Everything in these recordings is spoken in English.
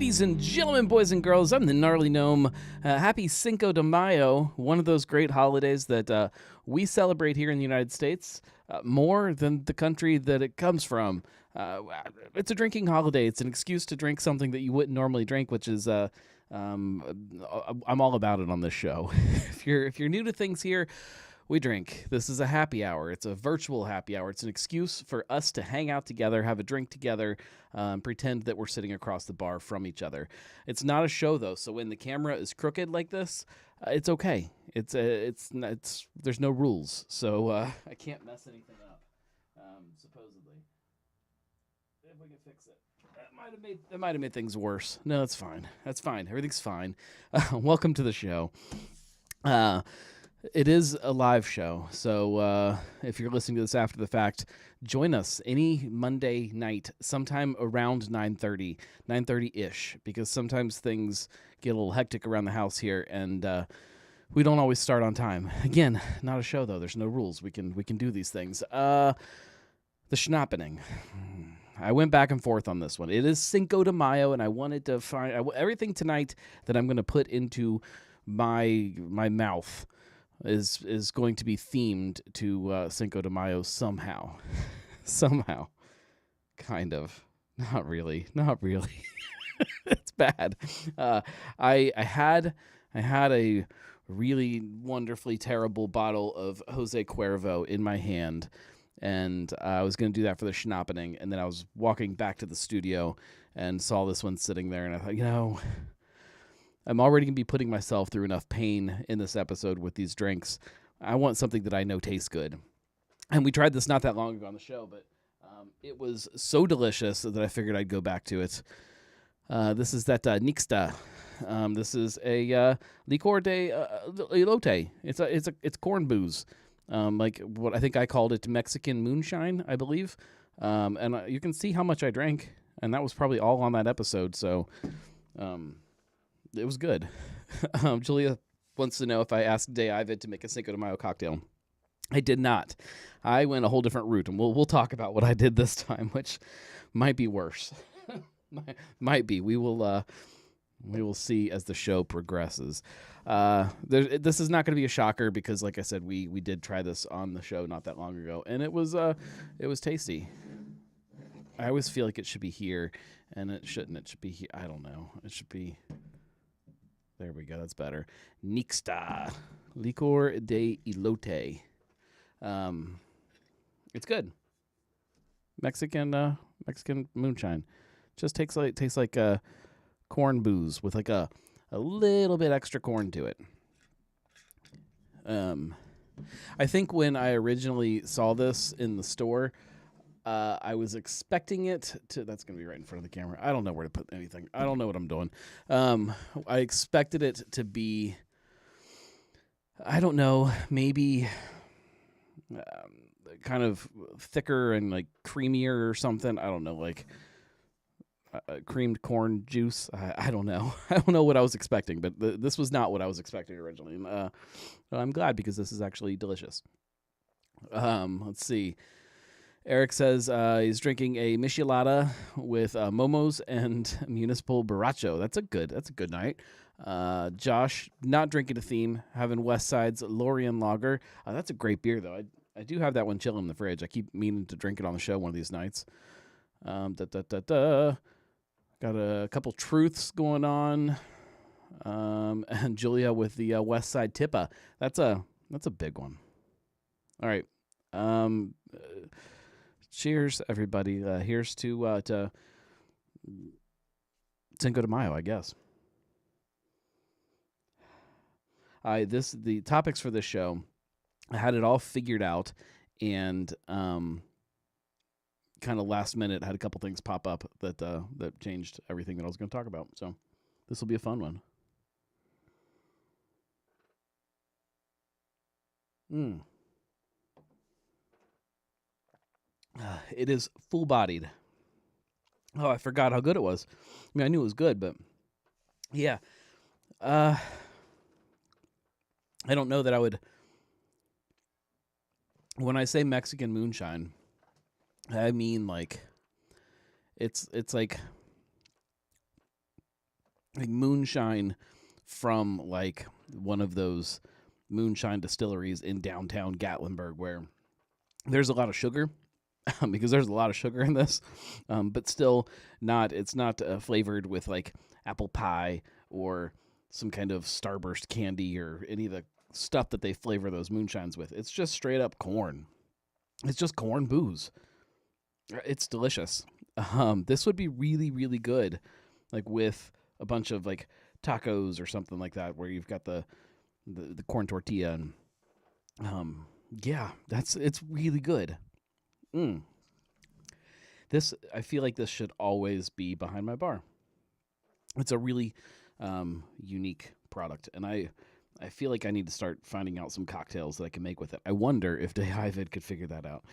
Ladies and gentlemen, boys and girls, I'm the Gnarly Gnome. Happy Cinco de Mayo, one of those great holidays that we celebrate here in the United States more than the country that it comes from. It's a drinking holiday. It's an excuse to drink something that you wouldn't normally drink, which is I'm all about it on this show. If you're new to things here, we drink. This is a happy hour. It's a virtual happy hour. It's an excuse for us to hang out together, have a drink together, pretend that we're sitting across the bar from each other. It's not a show though, so when the camera is crooked like this, it's okay. It's there's no rules, so I can't mess anything up. Supposedly, if we can fix it. That might have made things worse. No, that's fine. That's fine. Everything's fine. Welcome to the show. It is a live show, so if you're listening to this after the fact, join us any Monday night, sometime around 9:30-ish, because sometimes things get a little hectic around the house here, and we don't always start on time. Again, not a show, though. There's no rules. We can do these things. The schnappening. I went back and forth on this one. It is Cinco de Mayo, and I wanted to find everything tonight that I'm going to put into my mouth is going to be themed to Cinco de Mayo somehow. Somehow. Kind of. Not really. It's bad. I had a really wonderfully terrible bottle of Jose Cuervo in my hand, and I was going to do that for the schnappening, and then I was walking back to the studio and saw this one sitting there, and I thought, I'm already going to be putting myself through enough pain in this episode with these drinks. I want something that I know tastes good. And we tried this not that long ago on the show, but it was so delicious that I figured I'd go back to it. This is that Nixta. This is a licor de elote. It's corn booze. Like what I think I called it Mexican moonshine, I believe. And you can see how much I drank, and that was probably all on that episode, so it was good. Julia wants to know if I asked David to make a Cinco de Mayo cocktail. I did not. I went a whole different route, and we'll talk about what I did this time, which might be worse. might be. We will see as the show progresses. This is not going to be a shocker because, like I said, we did try this on the show not that long ago, and it was tasty. I always feel like it should be here, and it shouldn't. It should be here. I don't know. It should be. There we go. That's better. Nixta. Licor de elote. It's good. Mexican moonshine. Just tastes like corn booze with like a little bit extra corn to it. I think when I originally saw this in the store, I was expecting it to... That's going to be right in front of the camera. I don't know where to put anything. I don't know what I'm doing. I expected it to be... I don't know, maybe kind of thicker and like creamier or something. I don't know, like creamed corn juice. I don't know. I don't know what I was expecting, but this was not what I was expecting originally. I'm glad because this is actually delicious. Let's see. Eric says he's drinking a michelada with momos and municipal borracho. That's a good night. Josh, not drinking a theme, having West Side's Lorien Lager. That's a great beer, though. I do have that one chilling in the fridge. I keep meaning to drink it on the show one of these nights. Got a couple truths going on. And Julia with the West Side Tippa. That's a big one. All right. Cheers, everybody. Here's to Cinco de Mayo, I guess. The topics for this show, I had it all figured out, and kind of last minute had a couple things pop up that changed everything that I was going to talk about. So this will be a fun one. It is full-bodied. Oh, I forgot how good it was. I mean, I knew it was good, but yeah. I don't know that I would... When I say Mexican moonshine, I mean like it's like like moonshine from like one of those moonshine distilleries in downtown Gatlinburg, where there's a lot of sugar. Because there's a lot of sugar in this, but still not. It's not flavored with like apple pie or some kind of Starburst candy or any of the stuff that they flavor those moonshines with. It's just straight up corn. It's just corn booze. It's delicious. This would be really, really good, like with a bunch of like tacos or something like that, where you've got the corn tortilla and yeah, it's really good. Mm. This, I feel like this should always be behind my bar. It's a really unique product, and I feel like I need to start finding out some cocktails that I can make with it. I wonder if David could figure that out.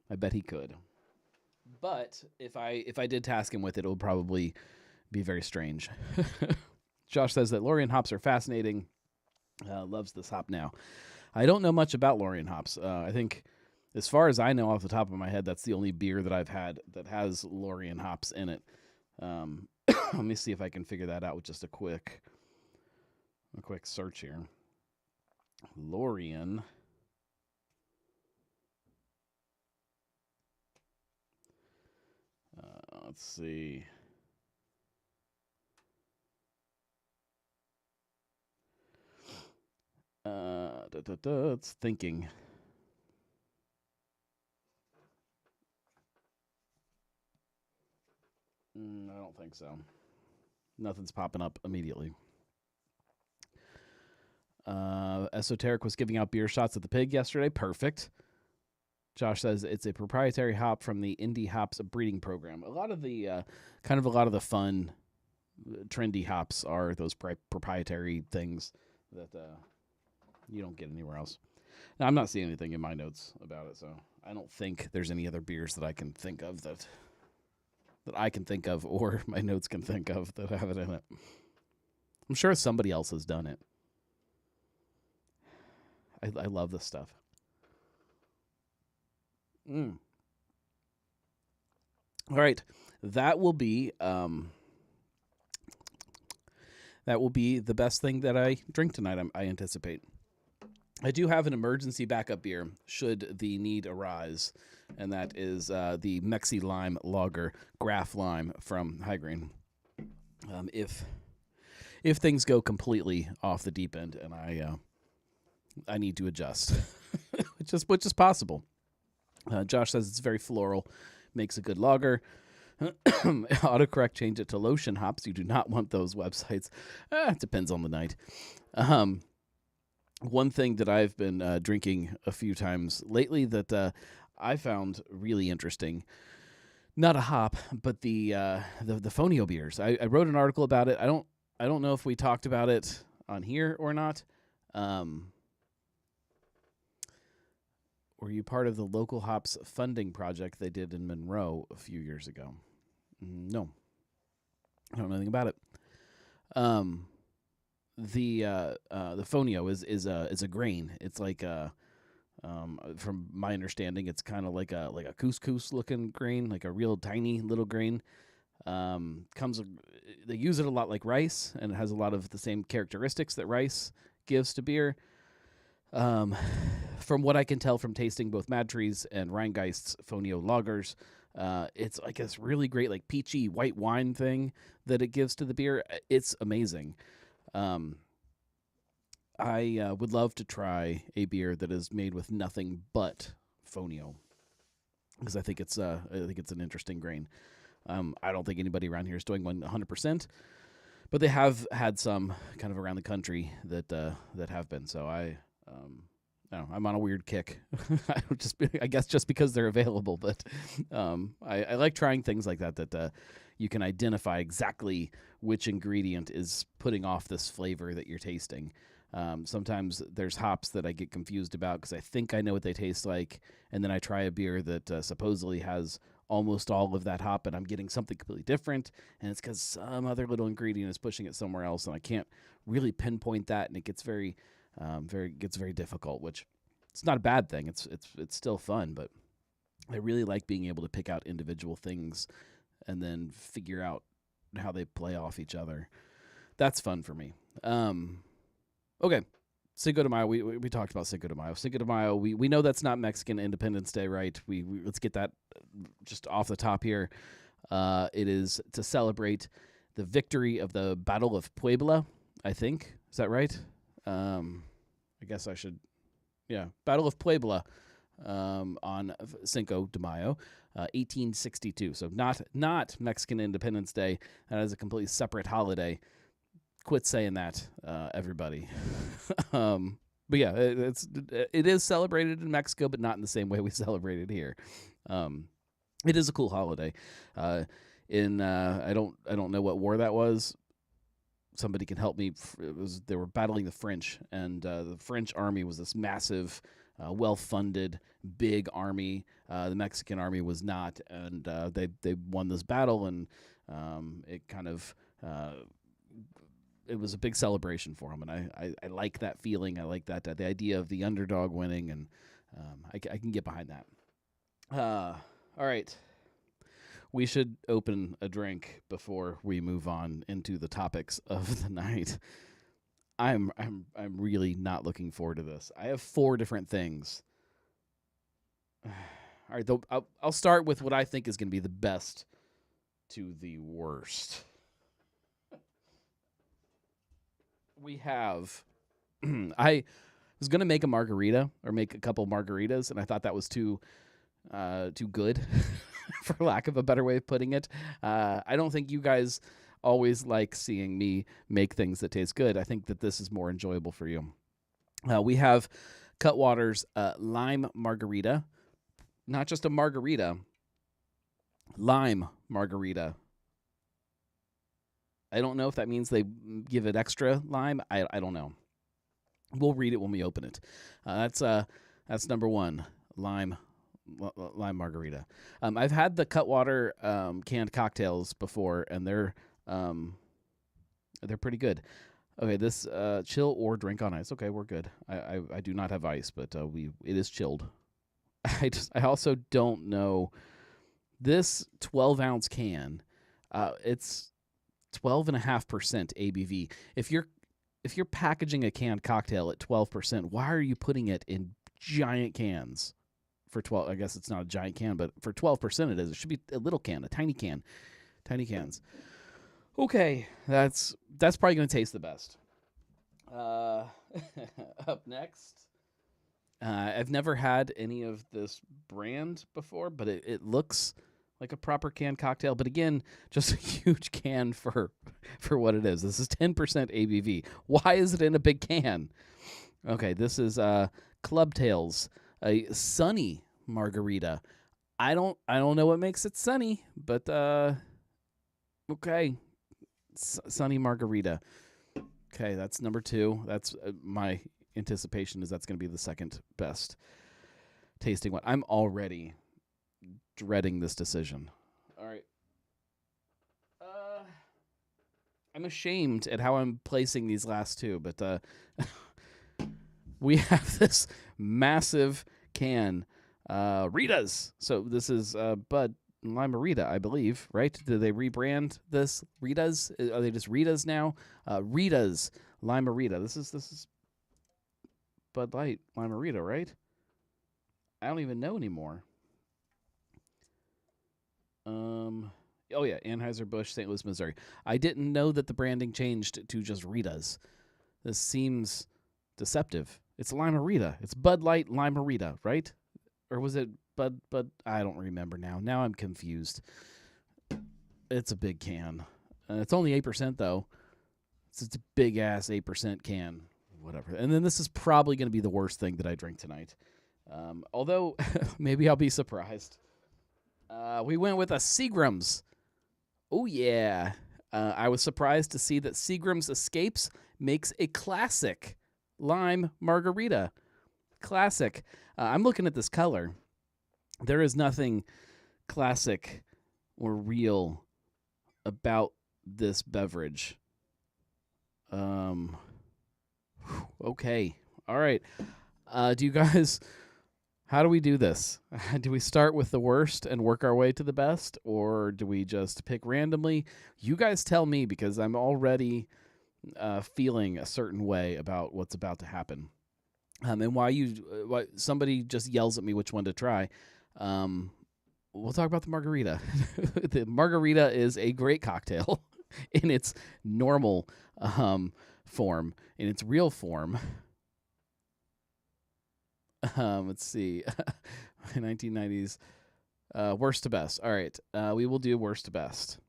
I bet he could. But if I did task him with it, it would probably be very strange. Josh says that Lorien hops are fascinating. Loves this hop now. I don't know much about Lorien hops. I think, as far as I know off the top of my head, that's the only beer that I've had that has Lorien hops in it. Let me see if I can figure that out with just a quick search here. Lorien. Let's see. It's thinking. I don't think so. Nothing's popping up immediately. Esoteric was giving out beer shots at the Pig yesterday. Perfect. Josh says it's a proprietary hop from the Indie Hops breeding program. A lot of the fun, trendy hops are those proprietary things that you don't get anywhere else. Now, I'm not seeing anything in my notes about it, so I don't think there's any other beers that I can think of that I can think of, or my notes can think of, that have it in it. I'm sure somebody else has done it. I love this stuff. All right, that will be the best thing that I drink tonight. I anticipate. I do have an emergency backup beer should the need arise, and that is the Mexi Lime Lager Graf Lime from High Grain. If things go completely off the deep end and I need to adjust, which is possible. Josh says it's very floral, makes a good lager. Autocorrect, change it to lotion hops. You do not want those websites. It depends on the night. One thing that I've been drinking a few times lately that I found really interesting, not a hop, but the Fonio beers. I wrote an article about it. I don't know if we talked about it on here or not. Were you part of the local hops funding project they did in Monroe a few years ago? No, I don't know anything about it. The Fonio is a grain. It's like from my understanding, it's kind of like a couscous looking grain, like a real tiny little grain. They use it a lot like rice, and it has a lot of the same characteristics that rice gives to beer. From what I can tell from tasting both Mad Trees and Rheingeist's Fonio lagers, it's like this really great, like peachy white wine thing that it gives to the beer. It's amazing. I would love to try a beer that is made with nothing but Fonio, because I think it's an interesting grain. I don't think anybody around here is doing one 100%, but they have had some kind of around the country that have been. So I'm on a weird kick. I guess just because they're available, but I like trying things like that you can identify exactly which ingredient is putting off this flavor that you're tasting. Sometimes there's hops that I get confused about because I think I know what they taste like, and then I try a beer that supposedly has almost all of that hop, and I'm getting something completely different, and it's because some other little ingredient is pushing it somewhere else, and I can't really pinpoint that, and it gets very difficult. Which it's not a bad thing. It's still fun, but I really like being able to pick out individual things and then figure out how they play off each other. That's fun for me. Okay. Cinco de Mayo. We talked about Cinco de Mayo. Cinco de Mayo. We know that's not Mexican Independence Day, right? We let's get that just off the top here. It is to celebrate the victory of the Battle of Puebla. I think is that right? I guess I should. Yeah, Battle of Puebla on Cinco de Mayo, 1862. So not Mexican Independence Day. That is a completely separate holiday. Quit saying that, everybody. But yeah, it is celebrated in Mexico, but not in the same way we celebrate it here. It is a cool holiday. I don't know what war that was. Somebody can help me. They were battling the French, and the French army was this massive, well-funded, big army. The Mexican army was not, and they won this battle, and it kind of. It was a big celebration for them, and I like that feeling. I like that the idea of the underdog winning, and I can get behind that. All right, we should open a drink before we move on into the topics of the night. I'm really not looking forward to this. I have 4 different things. All right, I'll start with what I think is going to be the best to the worst. We have, I was going to make a margarita or make a couple margaritas, and I thought that was too good, for lack of a better way of putting it. I don't think you guys always like seeing me make things that taste good. I think that this is more enjoyable for you. We have Cutwater's lime margarita, not just a margarita, lime margarita. I don't know if that means they give it extra lime. I don't know. We'll read it when we open it. That's number 1, lime margarita. I've had the Cutwater canned cocktails before, and they're pretty good. Okay, this chill or drink on ice. Okay, we're good. I do not have ice, but it is chilled. I also don't know this 12-ounce can. It's 12.5% ABV. If you're packaging a canned cocktail at 12%, why are you putting it in giant cans? For 12, I guess it's not a giant can, but for 12% it is. It should be a little can, a tiny can, tiny cans. Okay, that's probably going to taste the best. Up next, I've never had any of this brand before, but it looks like a proper canned cocktail, but again, just a huge can for what it is. This is 10% ABV. Why is it in a big can? Okay, this is Club Tales, a sunny margarita. I don't know what makes it sunny, but okay, sunny margarita. Okay, that's number 2. That's my anticipation is that's going to be the second best tasting one. I'm already dreading this decision. All right. I'm ashamed at how I'm placing these last 2, but we have this massive can, Ritas. So this is Bud Limerita, I believe, right? Did they rebrand this Ritas? Are they just Ritas now? Ritas Limerita. This is Bud Light Limerita, right? I don't even know anymore. Oh yeah, Anheuser-Busch, St. Louis, Missouri. I didn't know that the branding changed to just Ritas. This seems deceptive. It's Limerita. It's Bud Light Limerita, right? Or was it Bud? I don't remember now. Now I'm confused. It's a big can. It's only 8% though. It's a big ass 8% can. Whatever. And then this is probably going to be the worst thing that I drink tonight. Although maybe I'll be surprised. We went with a Seagram's. Oh, yeah. I was surprised to see that Seagram's Escapes makes a classic lime margarita. Classic. I'm looking at this color. There is nothing classic or real about this beverage. Okay. All right. Do you guys... How do we do this? Do we start with the worst and work our way to the best, or do we just pick randomly? You guys tell me, because I'm already feeling a certain way about what's about to happen. And why somebody just yells at me which one to try. We'll talk about the margarita. The margarita is a great cocktail in its normal form, in its real form. Let's see. 1990s. Worst to best. All right. We will do worst to best.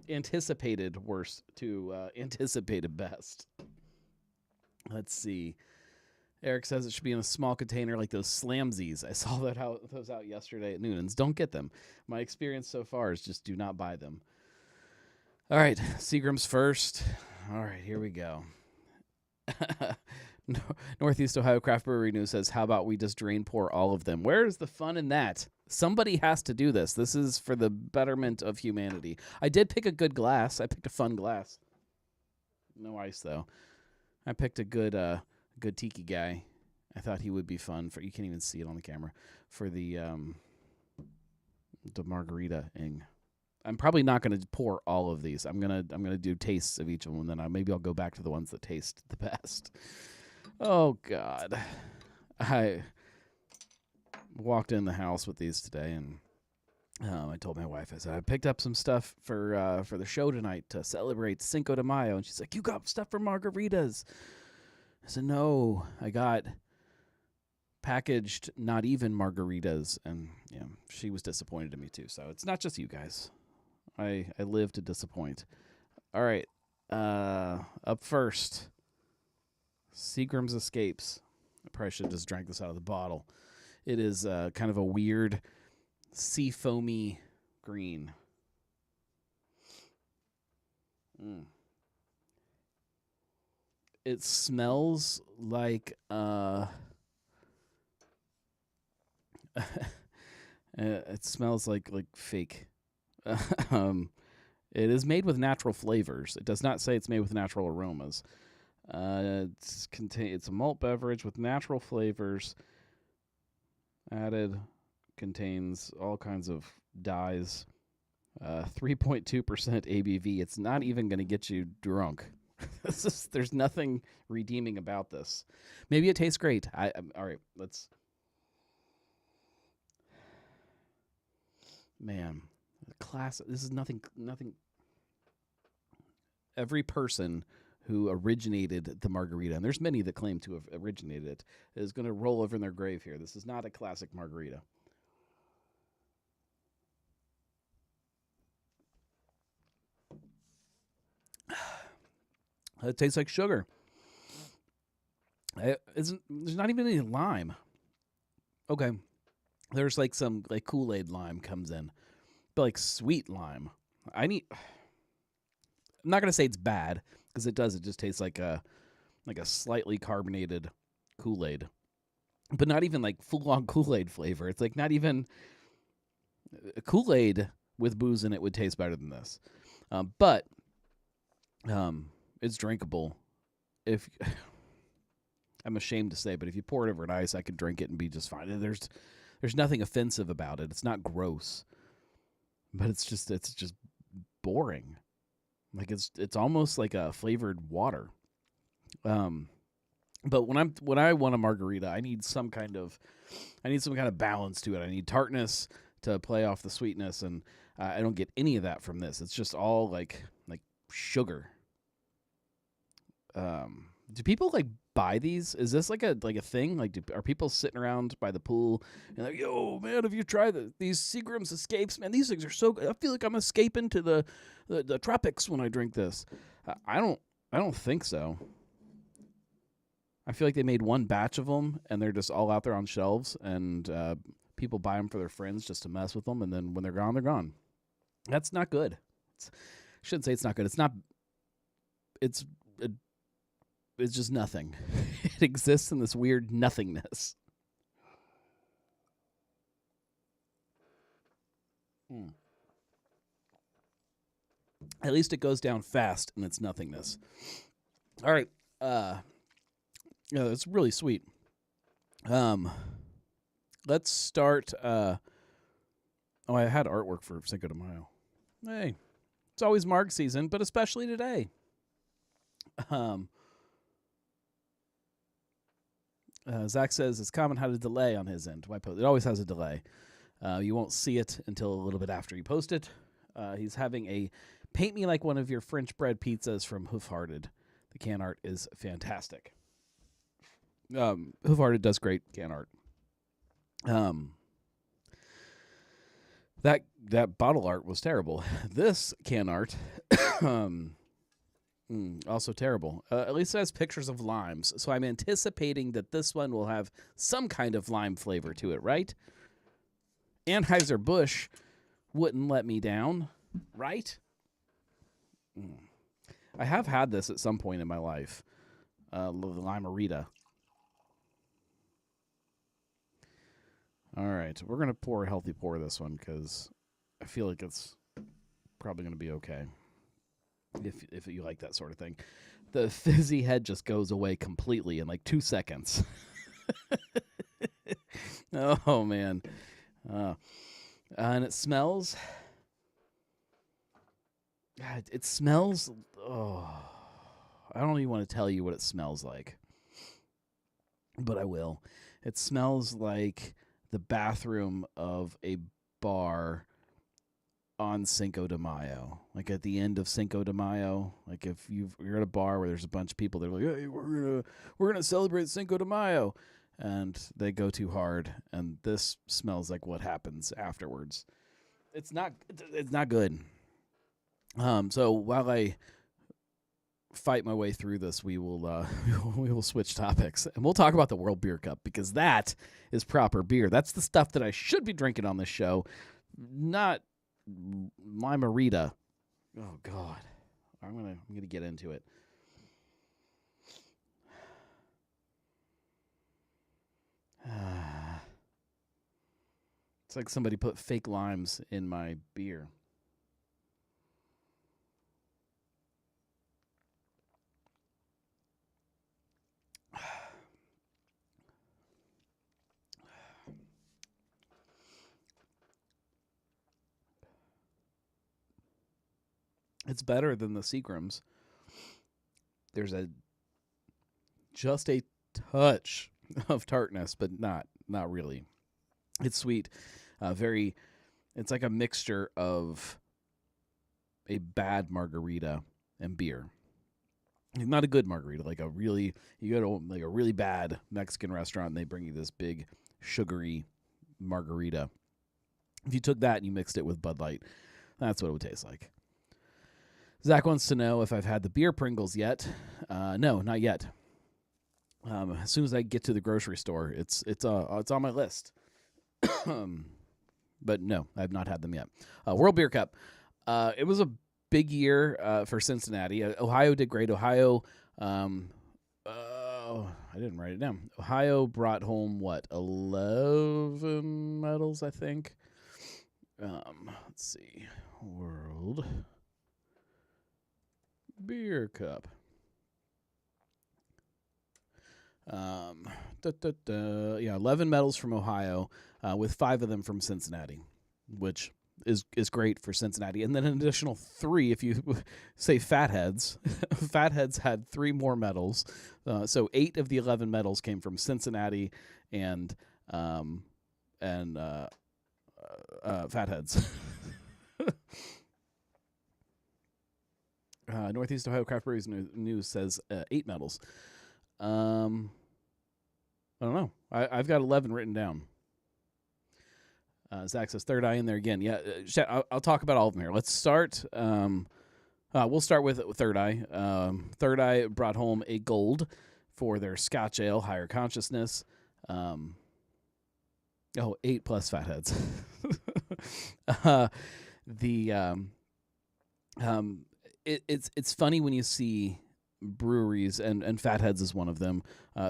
Anticipated worst to anticipated best. Let's see. Eric says it should be in a small container like those Slamsies. I saw those out yesterday at Noonan's. Don't get them. My experience so far is just do not buy them. All right. Seagram's first. All right. Here we go. Northeast Ohio Craft Brewery News says, how about we just drain pour all of them? Where is the fun in that? Somebody has to do this. This is for the betterment of humanity. I did pick a good glass. I picked a fun glass. No ice, though. I picked a good tiki guy. I thought he would be fun. You can't even see it on the camera. For the margarita-ing. I'm probably not going to pour all of these. I'm gonna do tastes of each of them, and then maybe I'll go back to the ones that taste the best. Oh God, I walked in the house with these today, and I told my wife, I said, I picked up some stuff for the show tonight to celebrate Cinco de Mayo, and she's like, you got stuff for margaritas? I said, no, I got packaged not even margaritas, and yeah, she was disappointed in me too. So it's not just you guys. I live to disappoint. All right. Up first, Seagram's Escapes. I probably should have just drank this out of the bottle. It is kind of a weird sea foamy green. It smells like it smells like fake. It is made with natural flavors. It does not say it's made with natural aromas. It's a malt beverage with natural flavors added. Contains all kinds of dyes. 3.2% ABV. It's not even going to get you drunk. There's nothing redeeming about this. Maybe it tastes great. All right, let's. Man. Class. This is nothing. Every person who originated the margarita, and there's many that claim to have originated it, is going to roll over in their grave here. This is not a classic margarita. It tastes like sugar. There's not even any lime. Okay, there's like some Kool-Aid lime comes in. But like sweet lime. I'm not going to say it's bad, because it does. It just tastes like a slightly carbonated Kool-Aid. But not even like full-on Kool-Aid flavor. It's like not even Kool-Aid with booze in it would taste better than this. But it's drinkable. If I'm ashamed to say, but if you pour it over an ice, I could drink it and be just fine. There's nothing offensive about it. It's not gross. But it's just boring. Like it's almost like a flavored water. But when I want a margarita, I need some kind of balance to it. I need tartness to play off the sweetness, and I don't get any of that from this. It's just all like sugar. Do people buy these? Is this like a thing? Are people sitting around by the pool and like, yo, man, have you tried these Seagram's Escapes? Man, these things are so good. I feel like I'm escaping to the tropics when I drink this. I don't think so. I feel like they made one batch of them and they're just all out there on shelves, and people buy them for their friends just to mess with them, and then when they're gone, they're gone. That's not good. I shouldn't say it's not good. It's just nothing. It exists in this weird nothingness. At least it goes down fast in its nothingness. All right. Yeah, it's really sweet. Let's start. I had artwork for Cinco de Mayo. Hey, It's always Marg season, but especially today. Zach says it's common had a delay on his end. Why post? It always has a delay. You won't see it until a little bit after you post it. He's having a paint me like one of your French bread pizzas from Hoofhearted. The can art is fantastic. Hoofhearted does great can art. That bottle art was terrible. This can art, also terrible. At least it has pictures of limes, so I'm anticipating that this one will have some kind of lime flavor to it, right? Anheuser-Busch wouldn't let me down, right? I have had this at some point in my life, Limerita. All right, we're going to pour a healthy pour this one because I feel like it's probably going to be okay if you like that sort of thing. The fizzy head just goes away completely in like 2 seconds. Oh, man. And it smells... God, it smells... Oh, I don't even want to tell you what it smells like. But I will. It smells like the bathroom of a bar on Cinco de Mayo. Like at the end of Cinco de Mayo. Like if you're at a bar where there's a bunch of people, they're like, hey, we're gonna celebrate Cinco de Mayo. And they go too hard. And this smells like what happens afterwards. It's not good. So while I fight my way through this, we will switch topics and we'll talk about the World Beer Cup because that is proper beer. That's the stuff that I should be drinking on this show, not Limerita. Oh God, I'm gonna get into it. It's like somebody put fake limes in my beer. It's better than the Seagrams. There's just a touch of tartness, but not really. It's sweet. It's like a mixture of a bad margarita and beer. Not a good margarita, you go to like a really bad Mexican restaurant and they bring you this big sugary margarita. If you took that and you mixed it with Bud Light, that's what it would taste like. Zach wants to know if I've had the beer Pringles yet. No, not yet. As soon as I get to the grocery store, it's on my list. But no, I've not had them yet. World Beer Cup. It was a big year for Cincinnati. Ohio did great. Ohio, I didn't write it down. Ohio brought home, 11 medals, I think. Let's see. World Beer Cup. 11 medals from Ohio, with 5 of them from Cincinnati, which is great for Cincinnati. And then an additional 3 if you say Fatheads. Fatheads had 3 more medals. So 8 of the 11 medals came from Cincinnati and Fatheads. Northeast Ohio Craft Breweries News says 8 medals. I don't know. I've got 11 written down. Zach says Third Eye in there again. Yeah, I'll talk about all of them here. Let's start. We'll start with Third Eye. Third Eye brought home a gold for their Scotch Ale, Higher Consciousness. 8 plus Fatheads. It's funny when you see breweries, and Fatheads is one of them.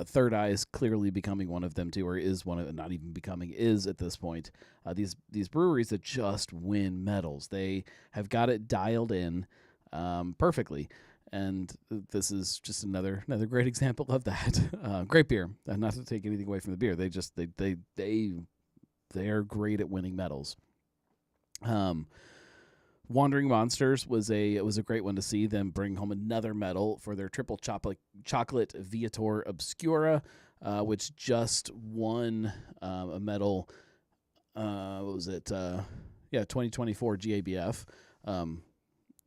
Third Eye is clearly becoming one of them too, or is one of, not even becoming, is at this point. These breweries that just win medals, they have got it dialed in perfectly, and this is just another great example of that. Great beer, not to take anything away from the beer. They are great at winning medals. Wandering Monsters was a great one to see them bring home another medal for their triple chocolate Viator Obscura, which just won a medal. What was it? 2024 GABF.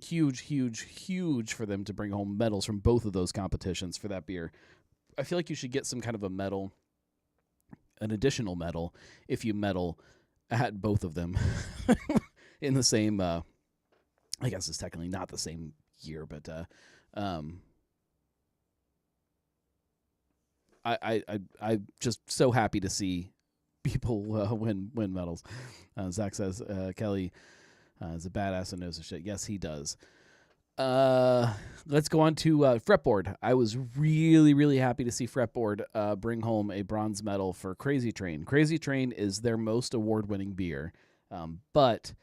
Huge for them to bring home medals from both of those competitions for that beer. I feel like you should get some kind of a medal, an additional medal, if you medal at both of them in the same. I guess it's technically not the same year, but I'm just so happy to see people win medals. Zach says Kelly is a badass and knows his shit. Yes, he does. Let's go on to Fretboard. I was really happy to see Fretboard bring home a bronze medal for Crazy Train. Crazy Train is their most award-winning beer, but,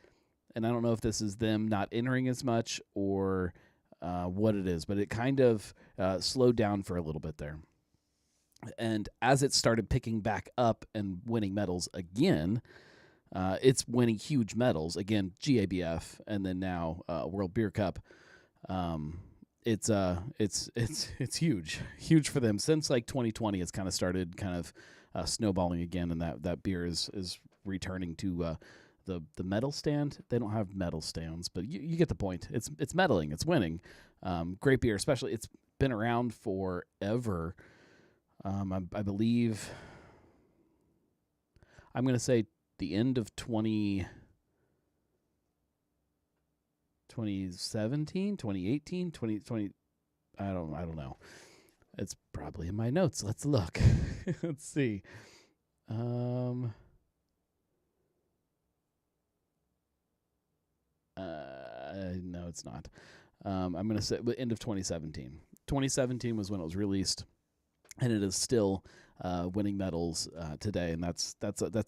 and I don't know if this is them not entering as much or what it is, but it kind of slowed down for a little bit there. And as it started picking back up and winning medals again, it's winning huge medals again, GABF, and then now World Beer Cup. It's huge for them. Since like 2020, it's kind of started snowballing again, and that beer is returning to the medal stand. They don't have medal stands, but you get the point. It's medaling, it's winning. Great beer, especially it's been around forever. I believe I'm going to say the end of 2017, 2018, 2020. I don't know. It's probably in my notes. Let's look. Let's see. No, it's not. I'm going to say end of 2017. 2017 was when it was released. And it is still winning medals today, and that's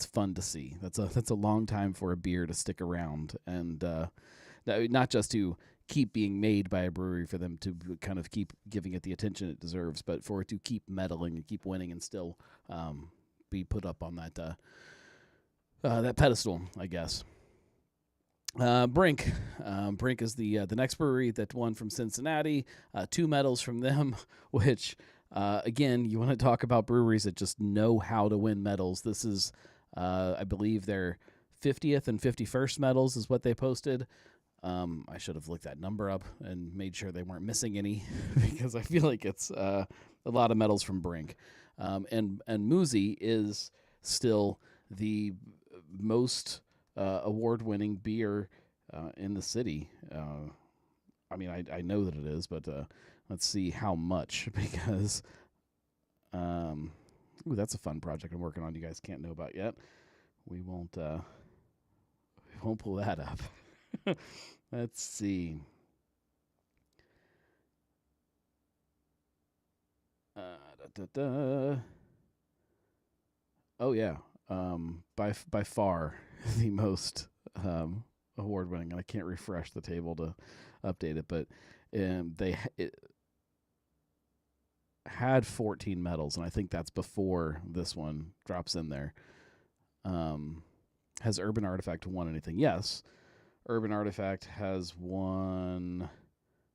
fun to see. That's a long time for a beer to stick around, and not just to keep being made by a brewery for them to kind of keep giving it the attention it deserves, but for it to keep medaling and keep winning and still be put up on that pedestal, I guess. Brink is the next brewery that won from Cincinnati. 2 medals from them, which. Again, you want to talk about breweries that just know how to win medals. This is, I believe, their 50th and 51st medals is what they posted. I should have looked that number up and made sure they weren't missing any because I feel like it's a lot of medals from Brink. And Muzi is still the most award-winning beer in the city. I mean, I know that it is, but let's see how much, because that's a fun project I'm working on. You guys can't know about yet. We won't pull that up. Let's see. Oh yeah. By far the most award winning, and I can't refresh the table to update it, but it had 14 medals, and I think that's before this one drops in there. Has Urban Artifact won anything? Yes. Urban Artifact has won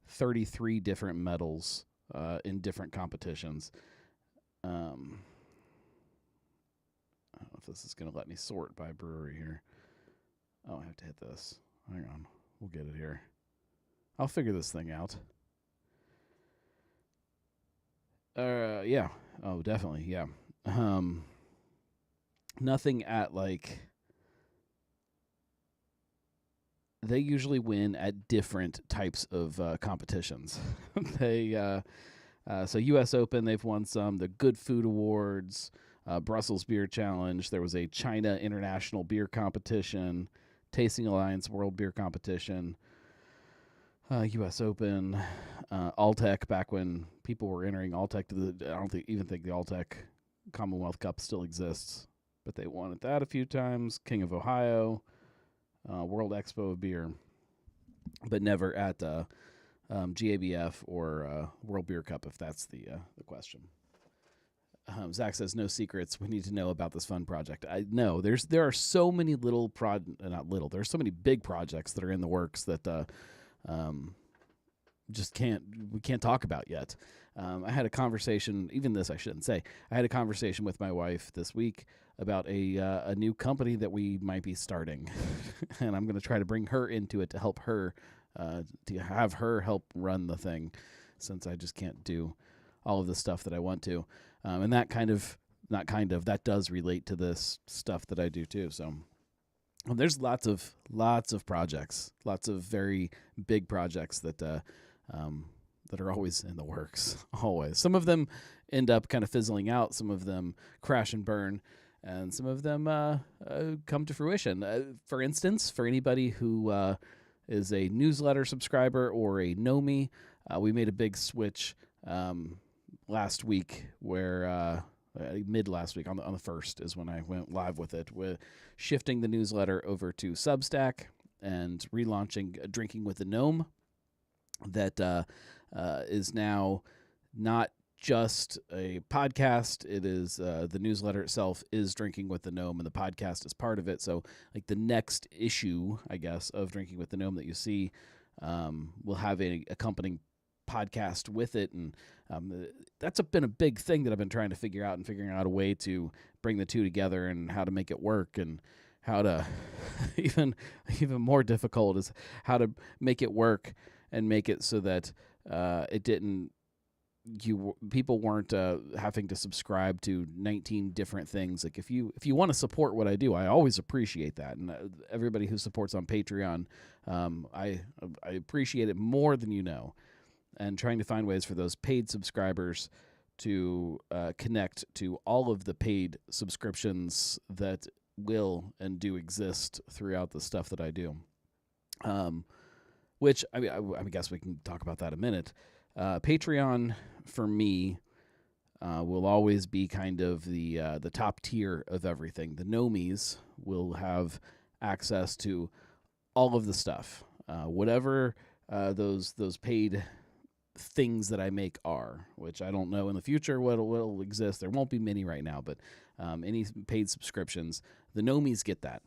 33 different medals in different competitions. I don't know if this is going to let me sort by brewery here. Oh, I have to hit this. Hang on. We'll get it here. I'll figure this thing out. Yeah. Oh, definitely. Yeah. Nothing at like. They usually win at different types of competitions. So U.S. Open, they've won some. The Good Food Awards, Brussels Beer Challenge. There was a China International Beer Competition, Tasting Alliance World Beer Competition. U.S. Open, Alltech, back when people were entering Alltech I don't even think the Alltech Commonwealth Cup still exists, but they won at that a few times. King of Ohio, World Expo of Beer, but never at GABF or World Beer Cup, if that's the question. Zach says, no secrets. We need to know about this fun project. I know there are so many there are so many big projects that are in the works that we can't talk about yet. I had a conversation, even this I shouldn't say. I had a conversation with my wife this week about a new company that we might be starting, and I'm going to try to bring her into it to help her, to have her help run the thing, since I just can't do all of the stuff that I want to, and that does relate to this stuff that I do too. So there's lots of projects, lots of very big projects that are always in the works. Always. Some of them end up kind of fizzling out. Some of them crash and burn, and some of them come to fruition. For instance, for anybody who is a newsletter subscriber or a Gnomie, we made a big switch last week, where mid last week on the 1st is when I went live with it, with shifting the newsletter over to Substack and relaunching Drinking with the Gnome. That is now not just a podcast. It is the newsletter itself is Drinking with the Gnome, and the podcast is part of it. So, like, the next issue, I guess, of Drinking with the Gnome that you see will have a accompanying podcast with it, and that's been a big thing that I've been trying to figuring out a way to bring the two together and how to make it work, and how to even more difficult is how to make it work and make it so that people weren't having to subscribe to 19 different things. Like, if you want to support what I do, I always appreciate that, and everybody who supports on Patreon, I appreciate it more than you know. And trying to find ways for those paid subscribers to connect to all of the paid subscriptions that will and do exist throughout the stuff that I do. Which, I guess we can talk about that in a minute. Patreon, for me, will always be kind of the top tier of everything. The Gnomies will have access to all of the stuff, whatever those paid things that I make are, which I don't know in the future what'll exist. There won't be many right now, but any paid subscriptions, the Gnomies get that.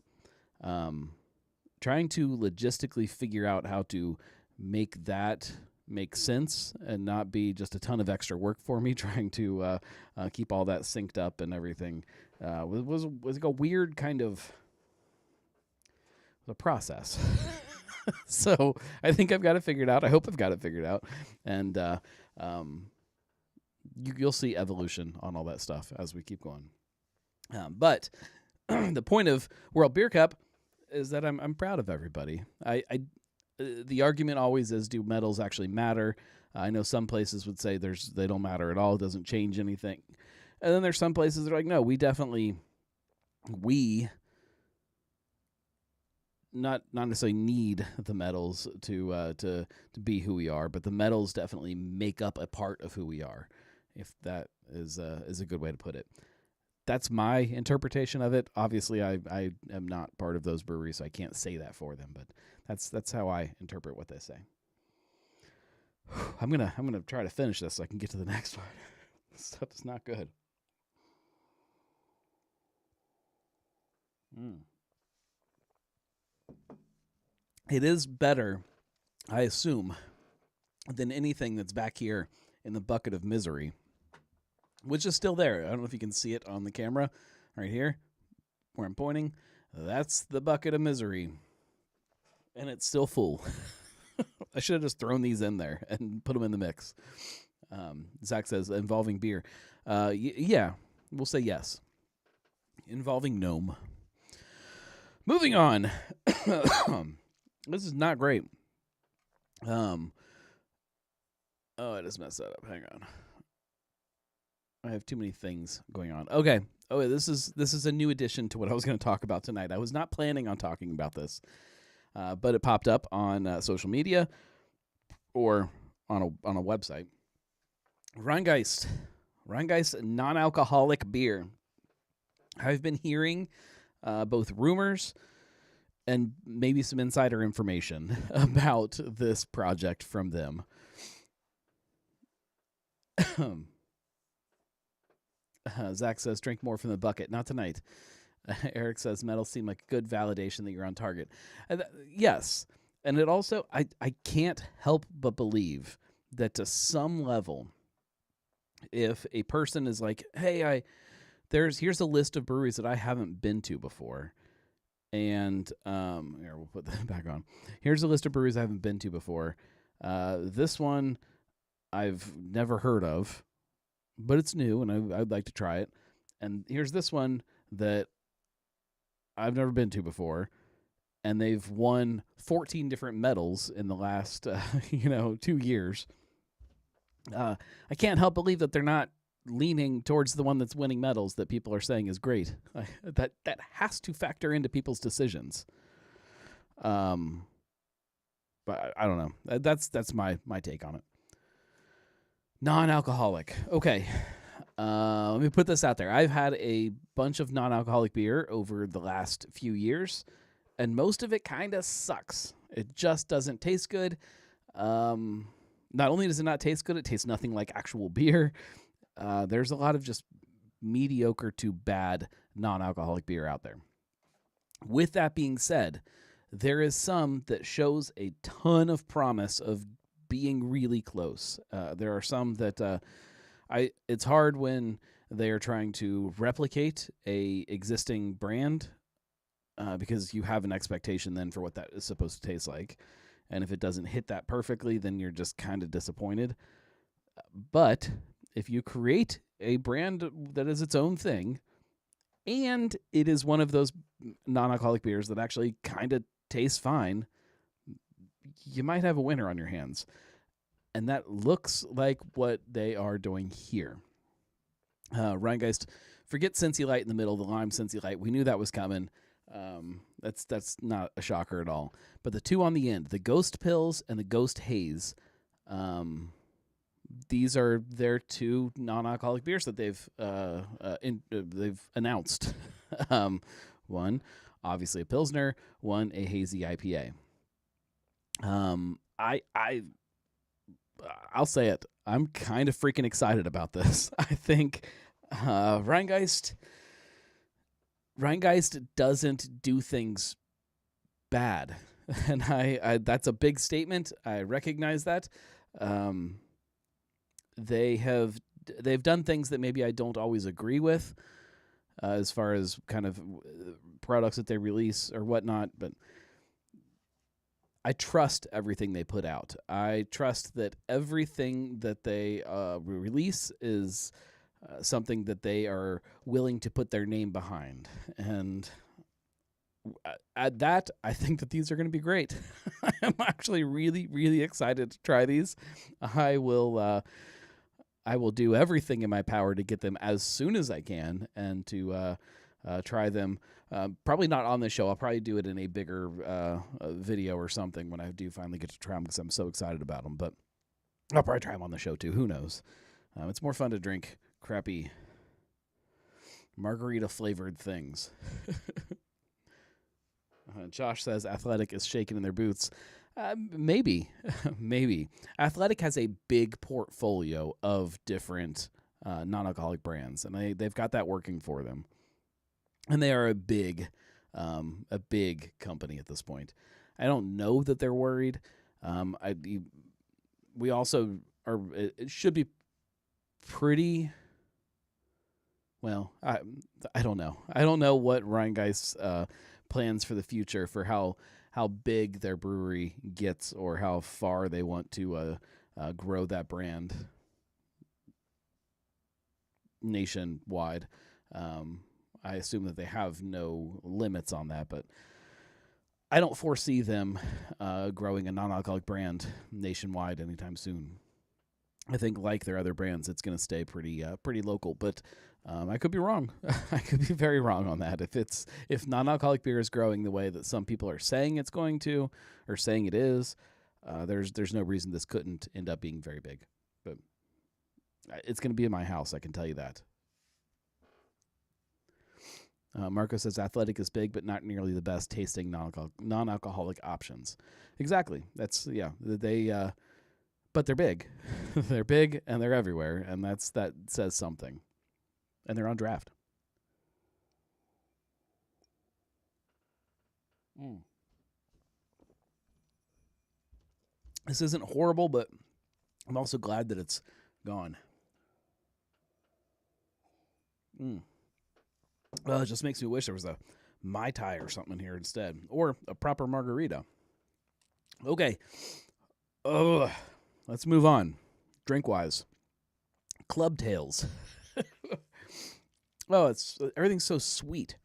Trying to logistically figure out how to make that make sense and not be just a ton of extra work for me, trying to keep all that synced up and everything was like a weird kind of a process. So I think I've got it figured out. I hope I've got it figured out. And you'll see evolution on all that stuff as we keep going. But the point of World Beer Cup is that I'm proud of everybody. The argument always is, do medals actually matter? I know some places would say they don't matter at all. It doesn't change anything. And then there's some places that are like, no, we not necessarily need the medals to be who we are, but the medals definitely make up a part of who we are, if that is a good way to put it. That's my interpretation of it. Obviously, I am not part of those breweries, so I can't say that for them, but that's how I interpret what they say. I'm gonna try to finish this so I can get to the next one. This stuff is not good. It is better, I assume, than anything that's back here in the bucket of misery, which is still there. I don't know if you can see it on the camera right here where I'm pointing. That's the bucket of misery, and it's still full. I should have just thrown these in there and put them in the mix. Zach says, involving beer. Yeah, we'll say yes. Involving gnome. Moving on. This is not great. Oh, I just messed that up. Hang on. I have too many things going on. Okay. Oh, this is a new addition to what I was going to talk about tonight. I was not planning on talking about this, but it popped up on social media or on a website. Rheingeist non-alcoholic beer. I've been hearing both rumors and maybe some insider information about this project from them. Zach says, drink more from the bucket. Not tonight. Eric says, medals seem like good validation that you're on target. Yes. And it also, I can't help but believe that to some level, if a person is like, hey, here's a list of breweries that I haven't been to before. And here, we'll put that back on. Here's a list of breweries I haven't been to before. This one I've never heard of, but it's new, and I'd like to try it. And here's this one that I've never been to before, and they've won 14 different medals in the last 2 years. I can't help believe that they're not leaning towards the one that's winning medals that people are saying is great. That has to factor into people's decisions. But I don't know. That's my take on it. Non-alcoholic. Okay. Let me put this out there. I've had a bunch of non-alcoholic beer over the last few years, and most of it kind of sucks. It just doesn't taste good. Not only does it not taste good, it tastes nothing like actual beer. There's a lot of just mediocre to bad non-alcoholic beer out there. With that being said, there is some that shows a ton of promise of being really close. There are some that it's hard when they are trying to replicate a existing brand because you have an expectation then for what that is supposed to taste like. And if it doesn't hit that perfectly, then you're just kind of disappointed. But if you create a brand that is its own thing, and it is one of those non-alcoholic beers that actually kind of tastes fine, you might have a winner on your hands. And that looks like what they are doing here. Rheingeist, forget Cincy Light in the middle, the lime Cincy Light. We knew that was coming. That's not a shocker at all. But the two on the end, the Ghost Pills and the Ghost Haze, these are their two non-alcoholic beers that they've announced. One, obviously a Pilsner. One, a hazy IPA. I'll say it. I'm kind of freaking excited about this. I think Rheingeist doesn't do things bad, and I that's a big statement. I recognize that. They've done things that maybe I don't always agree with, as far as kind of products that they release or whatnot, but I trust everything they put out. I trust that everything that they release is something that they are willing to put their name behind. And at that, I think that these are going to be great. I'm actually really, really excited to try these. I will do everything in my power to get them as soon as I can and to try them. Probably not on the show. I'll probably do it in a bigger video or something when I do finally get to try them because I'm so excited about them. But I'll probably try them on the show too. Who knows? It's more fun to drink crappy margarita flavored things. Josh says Athletic is shaking in their boots. Maybe. Athletic has a big portfolio of different non-alcoholic brands, and they've got that working for them. And they are a big company at this point. I don't know that they're worried. We also are. It should be pretty. Well, I don't know. I don't know what Rheingeist's plans for the future for how big their brewery gets or how far they want to grow that brand nationwide. I assume that they have no limits on that, but I don't foresee them growing a non-alcoholic brand nationwide anytime soon. I think, like their other brands, it's going to stay pretty local. But I could be wrong. I could be very wrong on that. If non-alcoholic beer is growing the way that some people are saying it's going to, or saying it is, there's no reason this couldn't end up being very big. But it's going to be in my house. I can tell you that. Marco says Athletic is big, but not nearly the best tasting non-alcoholic options. Exactly. That's but they're big. They're big and they're everywhere, and that says something. and they're on draft. This isn't horrible, but I'm also glad that it's gone. Well, it just makes me wish there was a Mai Tai or something in here instead, or a proper margarita. Okay. Let's move on. Drink-wise. Club Tales. Oh, everything's so sweet.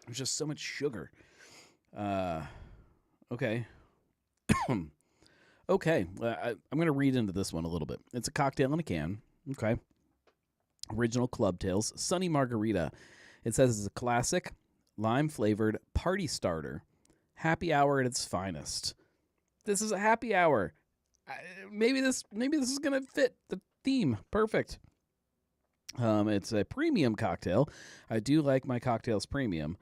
There's just so much sugar. Okay. Okay. I'm going to read into this one a little bit. It's a cocktail in a can. Okay. Original Club Tales. Sunny Margarita. It says it's a classic, lime-flavored party starter. Happy hour at its finest. This is a happy hour. Maybe this is going to fit the theme. Perfect. It's a premium cocktail. I do like my cocktails premium.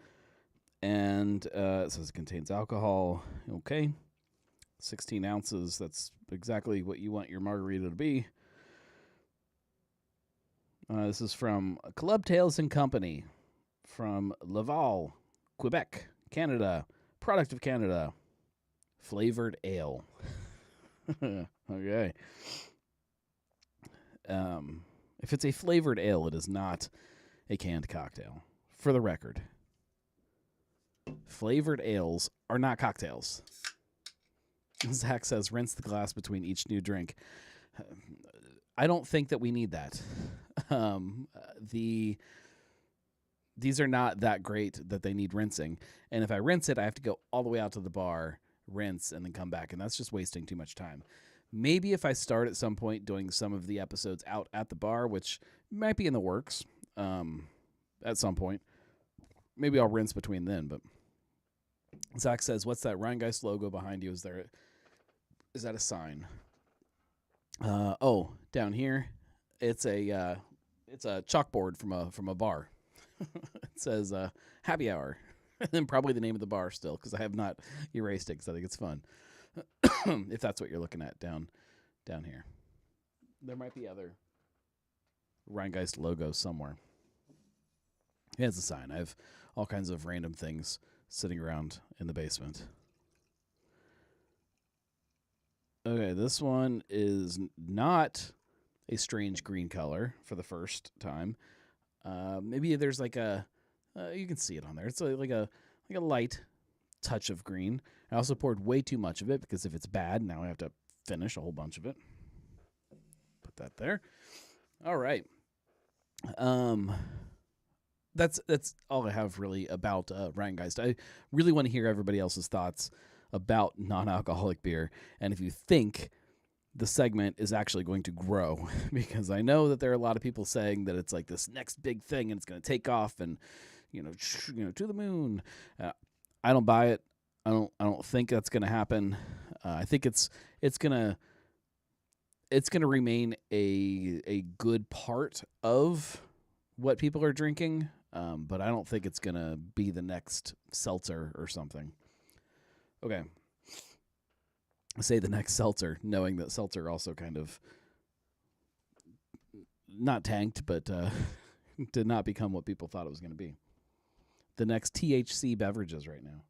And it says it contains alcohol. Okay. 16 ounces. That's exactly what you want your margarita to be. This is from Club Tales and Company from Laval, Quebec, Canada. Product of Canada. Flavored ale. Okay. If it's a flavored ale, it is not a canned cocktail. For the record. Flavored ales are not cocktails. Zach says, rinse the glass between each new drink. I don't think that we need that. These are not that great that they need rinsing. And if I rinse it, I have to go all the way out to the bar, rinse, and then come back. And that's just wasting too much time. Maybe if I start at some point doing some of the episodes out at the bar, which might be in the works at some point, maybe I'll rinse between then. But Zach says, what's that Rheingeist logo behind you? Is that a sign? Down here, it's a chalkboard from a bar. It says happy hour, and then probably the name of the bar still, because I have not erased it because I think it's fun. If that's what you're looking at down here, there might be other Rheingeist logos somewhere. Yeah, it's a sign. I have all kinds of random things sitting around in the basement. Okay, this one is not a strange green color for the first time. Maybe there's like you can see it on there. It's like a light touch of green. I also poured way too much of it because if it's bad, now I have to finish a whole bunch of it. Put that there. All right. That's all I have really about Rheingeist. I really want to hear everybody else's thoughts about non-alcoholic beer, and if you think the segment is actually going to grow, because I know that there are a lot of people saying that it's like this next big thing and it's going to take off and to the moon. I don't buy it. I don't think that's going to happen. I think it's going to remain a good part of what people are drinking, but I don't think it's going to be the next seltzer or something. Okay. I say the next seltzer, knowing that seltzer also kind of not tanked, but did not become what people thought it was going to be. The next THC beverages right now.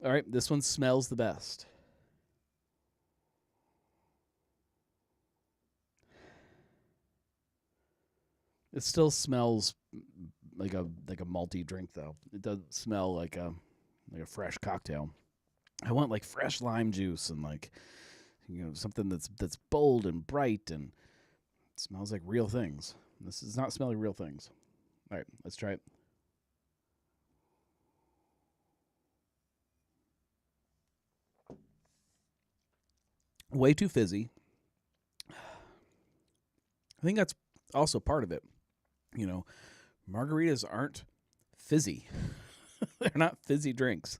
All right, this one smells the best. It still smells like a malty drink, though. It doesn't smell like a fresh cocktail. I want like fresh lime juice and something that's bold and bright and smells like real things. This is not smelling real things. All right, let's try it. Way too fizzy. I think that's also part of it. Margaritas aren't fizzy. They're not fizzy drinks.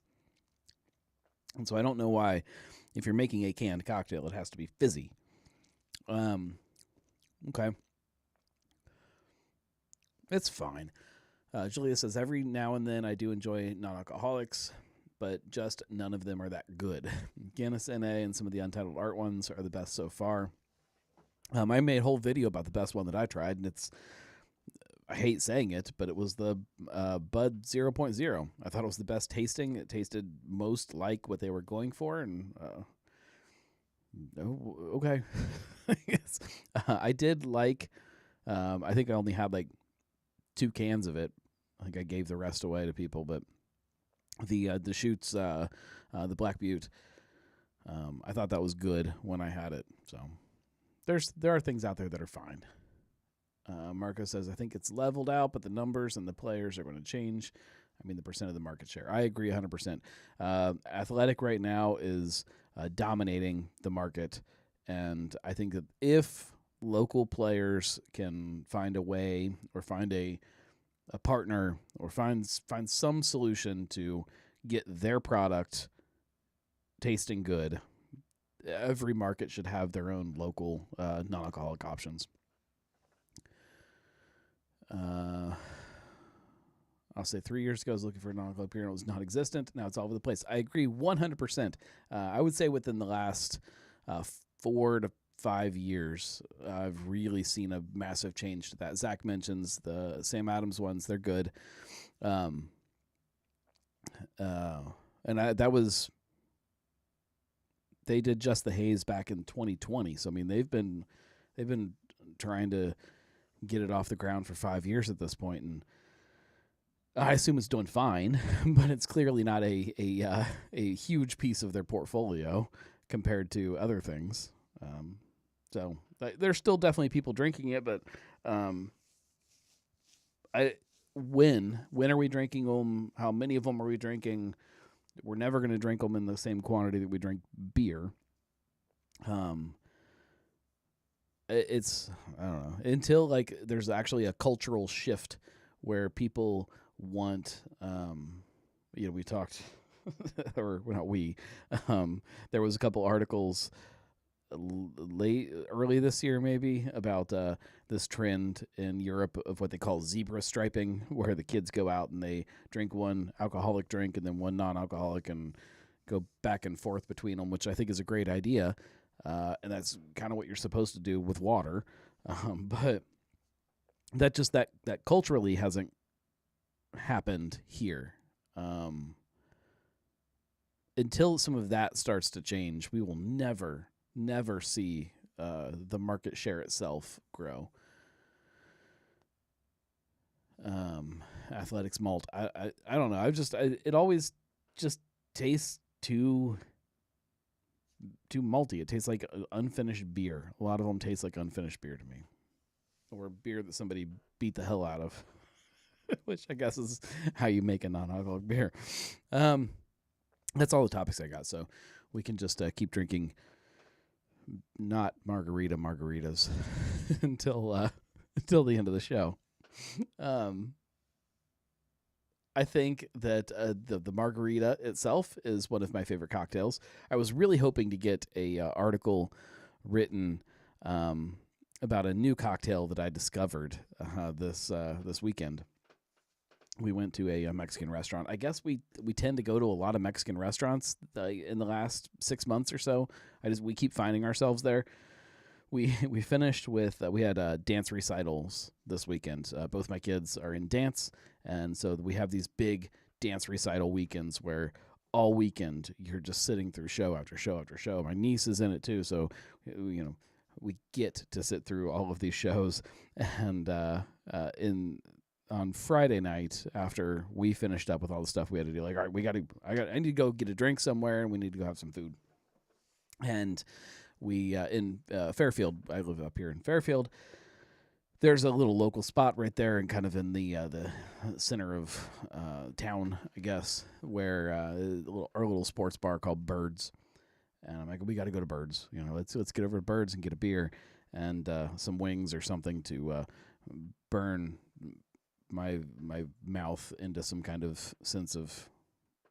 And so I don't know why, if you're making a canned cocktail, it has to be fizzy. Okay. It's fine. Julia says, every now and then I do enjoy non-alcoholics, but just none of them are that good. Guinness NA and some of the Untitled Art ones are the best so far. I made a whole video about the best one that I tried, and I hate saying it, but it was the Bud 0.0. I thought it was the best tasting. It tasted most like what they were going for, and okay. Yes. I did like, I think I only had like 2 cans of it. I think I gave the rest away to people, but the Deschutes, the Black Butte, I thought that was good when I had it. So there are things out there that are fine. Marco says, I think it's leveled out, but the numbers and the players are going to change. I mean, the percent of the market share. I agree 100%. Athletic right now is dominating the market, and I think that if local players can find a way or find a partner or find some solution to get their product tasting good, every market should have their own local non-alcoholic options. I'll say 3 years ago, I was looking for a non-alcoholic beer and it was non-existent. Now it's all over the place. I agree 100%. I would say within the last 4 to 5 years, I've really seen a massive change to that. Zach mentions the Sam Adams ones. They're good. And that was, they did Just the Haze back in 2020. So, I mean, they've been trying to get it off the ground for 5 years at this point, and I assume it's doing fine, but it's clearly not a huge piece of their portfolio compared to other things. So there's still definitely people drinking it, but when are we drinking them? How many of them are we drinking? We're never going to drink them in the same quantity that we drink beer. It's, I don't know, until like there's actually a cultural shift where people want, we talked, or not we, there was a couple articles early this year maybe about this trend in Europe of what they call zebra striping, where the kids go out and they drink one alcoholic drink and then one non-alcoholic and go back and forth between them, which I think is a great idea. And that's kind of what you're supposed to do with water. But that culturally hasn't happened here. Until some of that starts to change, we will never see the market share itself grow. Athletics malt. I don't know. It always just tastes too malty. It tastes like unfinished beer. A lot of them taste like unfinished beer to me, or beer that somebody beat the hell out of, which I guess is how you make a non-alcoholic beer. That's all the topics I got, so we can just keep drinking not margaritas until the end of the show. I think that the margarita itself is one of my favorite cocktails. I was really hoping to get a article written about a new cocktail that I discovered this weekend. We went to a Mexican restaurant. I guess we tend to go to a lot of Mexican restaurants in the last 6 months or so. We keep finding ourselves there. We finished with we had dance recitals this weekend. Both my kids are in dance, and so we have these big dance recital weekends where all weekend you're just sitting through show after show after show. My niece is in it too, so we get to sit through all of these shows. And on Friday night, after we finished up with all the stuff we had to do, like, all right, I need to go get a drink somewhere, and we need to go have some food. And we in Fairfield, I live up here in Fairfield. There's a little local spot right there, and kind of in the center of town, I guess, where our little sports bar called Birds. And I'm like, we got to go to Birds. Let's get over to Birds and get a beer and some wings or something to burn my mouth into some kind of sense of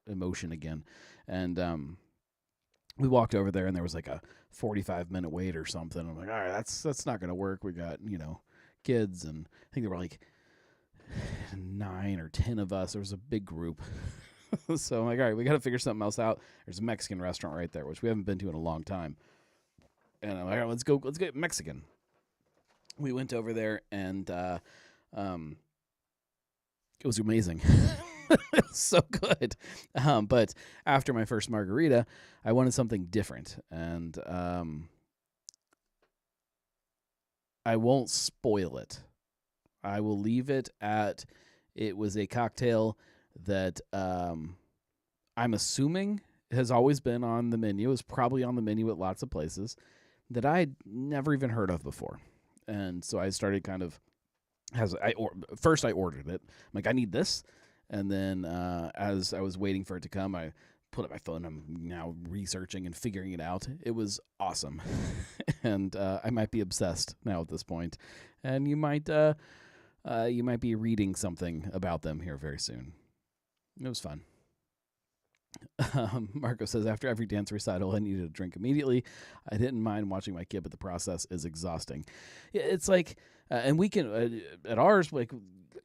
emotion again. And we walked over there, and there was like a 45-minute wait or something. I'm like, all right, that's not going to work. We got, kids, and I think there were like 9 or 10 of us. There was a big group. So I'm like, all right, we got to figure something else out. There's a Mexican restaurant right there, which we haven't been to in a long time. And I'm like, all right, let's get Mexican. we went over there, and it was amazing. It was so good. But after my first margarita, I wanted something different, and I won't spoil it. I will leave it at, it was a cocktail that I'm assuming has always been on the menu, is probably on the menu at lots of places, that I'd never even heard of before. And so I started kind of, first I ordered it. I'm like, I need this. And then as I was waiting for it to come, I put up my phone. I'm now researching and figuring it out. It was awesome. And I might be obsessed now at this point. And you might be reading something about them here very soon. It was fun. Marco says, after every dance recital, I needed a drink immediately. I didn't mind watching my kid, but the process is exhausting. It's like, and we can, at ours, like,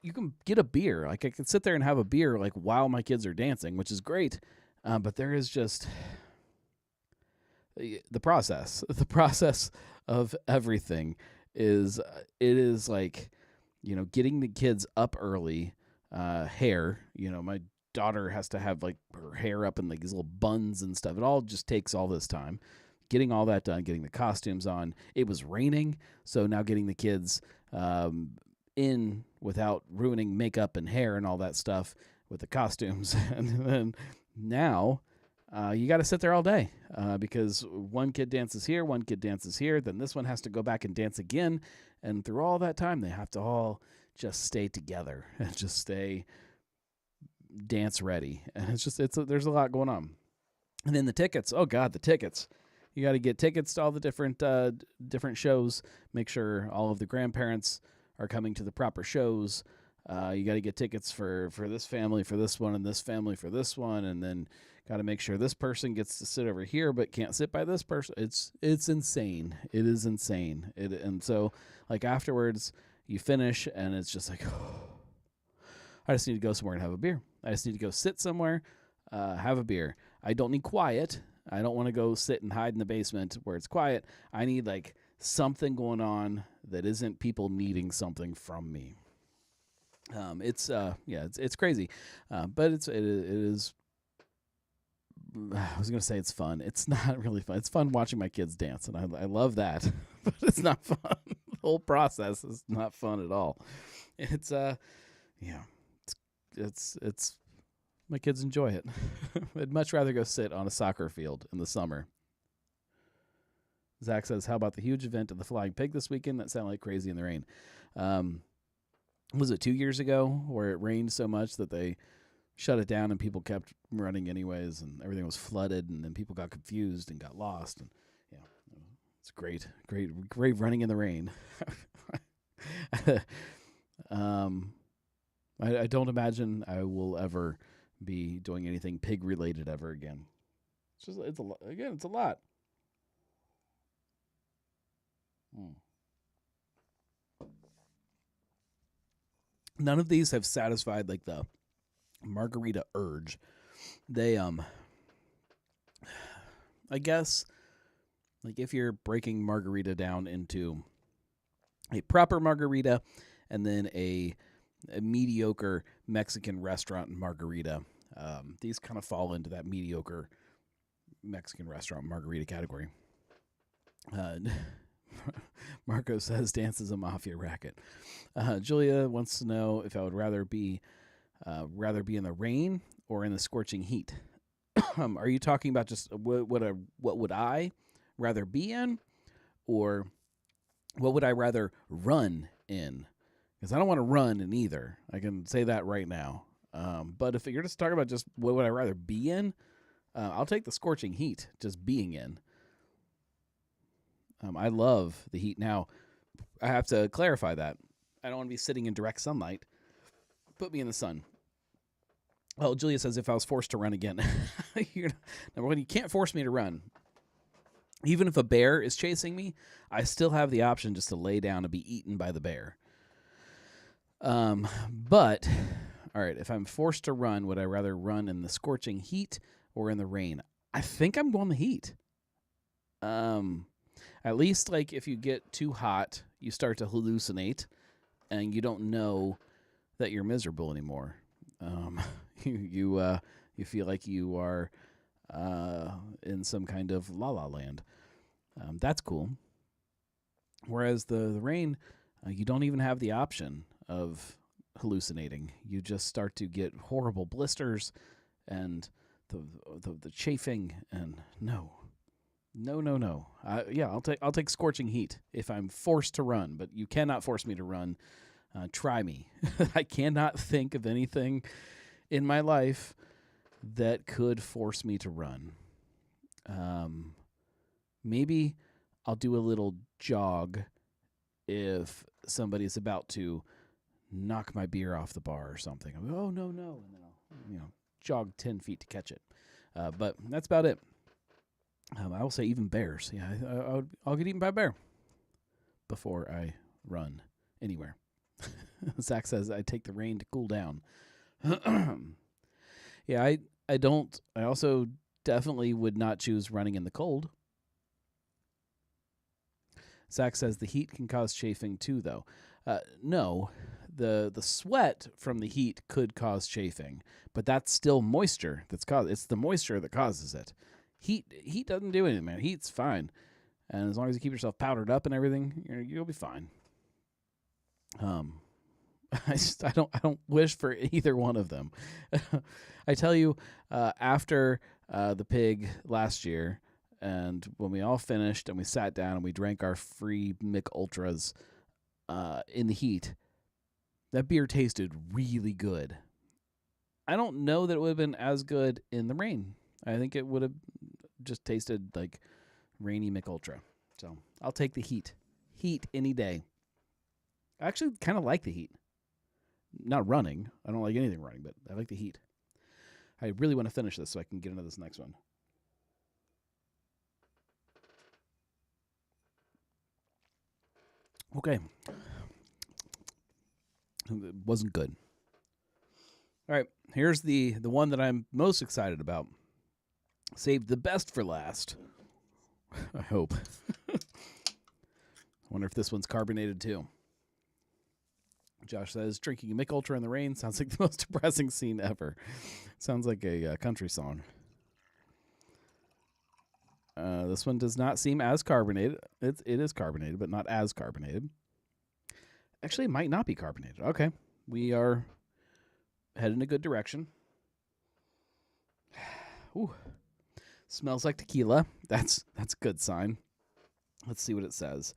you can get a beer. Like, I can sit there and have a beer, like, while my kids are dancing, which is great. But there is just the process. The process of everything is, it is like, getting the kids up early, hair, my daughter has to have like her hair up in like these little buns and stuff. It all just takes all this time. Getting all that done, getting the costumes on. It was raining, so now getting the kids in without ruining makeup and hair and all that stuff with the costumes. And then now you got to sit there all day because one kid dances here, one kid dances here, then this one has to go back and dance again. And through all that time, they have to all just stay together and just stay dance ready. And there's a lot going on. And then the tickets, oh God, the tickets. You got to get tickets to all the different shows. Make sure all of the grandparents are coming to the proper shows. You got to get tickets for this family for this one, and this family for this one, and then got to make sure this person gets to sit over here but can't sit by this person. It's insane. It is insane. And so like afterwards you finish and it's just like, I just need to go somewhere and have a beer. I just need to go sit somewhere, have a beer. I don't need quiet. I don't want to go sit and hide in the basement where it's quiet. I need like something going on that isn't people needing something from me. It's crazy, but it is. I was gonna say it's fun. It's not really fun. It's fun watching my kids dance, and I love that, but it's not fun. The whole process is not fun at all. It's it's my kids enjoy it. I'd much rather go sit on a soccer field in the summer. Zach says, how about the huge event of the Flying Pig this weekend? That sounded like crazy in the rain. Was it 2 years ago where it rained so much that they shut it down and people kept running anyways and everything was flooded and then people got confused and got lost? And it's great running in the rain. I don't imagine I will ever be doing anything pig related ever again. It's a lot. Again, it's a lot. None of these have satisfied like the margarita urge. They I guess like if you're breaking margarita down into a proper margarita and then a mediocre Mexican restaurant margarita, these kind of fall into that mediocre Mexican restaurant margarita category. Marco says dance is a mafia racket. Julia wants to know if I would rather be in the rain or in the scorching heat. Are you talking about just what would I rather be in, or what would I rather run in? Because I don't want to run in either. I can say that right now. But if you're just talking about just what would I rather be in, I'll take the scorching heat, just being in. I love the heat. Now, I have to clarify that. I don't want to be sitting in direct sunlight. Put me in the sun. Well, Julia says if I was forced to run again. Number one, you can't force me to run. Even if a bear is chasing me, I still have the option just to lay down and be eaten by the bear. But, all right, if I'm forced to run, would I rather run in the scorching heat or in the rain? I think I'm going the heat. I At least, like, if you get too hot, you start to hallucinate, and you don't know that you're miserable anymore. You feel like you are in some kind of la-la land. That's cool. Whereas the rain, you don't even have the option of hallucinating. You just start to get horrible blisters and the chafing, and no. Yeah, I'll take scorching heat if I'm forced to run, but you cannot force me to run. Try me. I cannot think of anything in my life that could force me to run. Maybe I'll do a little jog if somebody's about to knock my beer off the bar or something. I'm like, oh, no. And then I'll, jog 10 feet to catch it. But that's about it. I will say even bears. Yeah, I'll get eaten by a bear before I run anywhere. Zach says I take the rain to cool down. Yeah, I don't. I also definitely would not choose running in the cold. Zach says the heat can cause chafing too, though. No, the sweat from the heat could cause chafing, but that's still moisture that's caused. It's the moisture that causes it. Heat doesn't do anything, man. Heat's fine, and as long as you keep yourself powdered up and everything, you'll be fine. I don't wish for either one of them. I tell you, after the pig last year, and when we all finished and we sat down and we drank our free Mick Ultras in the heat, that beer tasted really good. I don't know that it would have been as good in the rain. I think it would have just tasted like rainy Mick Ultra. So I'll take the heat. Heat any day. I actually kind of like the heat. Not running. I don't like anything running, but I like the heat. I really want to finish this so I can get into this next one. Okay. It wasn't good. All right. Here's the one that I'm most excited about. Saved the best for last. I hope. I wonder if this one's carbonated too. Josh says, drinking a Mick Ultra in the rain sounds like the most depressing scene ever. Sounds like a country song. This one does not seem as carbonated. It is carbonated, but not as carbonated. Actually, it might not be carbonated. Okay. We are heading in a good direction. Ooh. Smells like tequila. That's a good sign. Let's see what it says.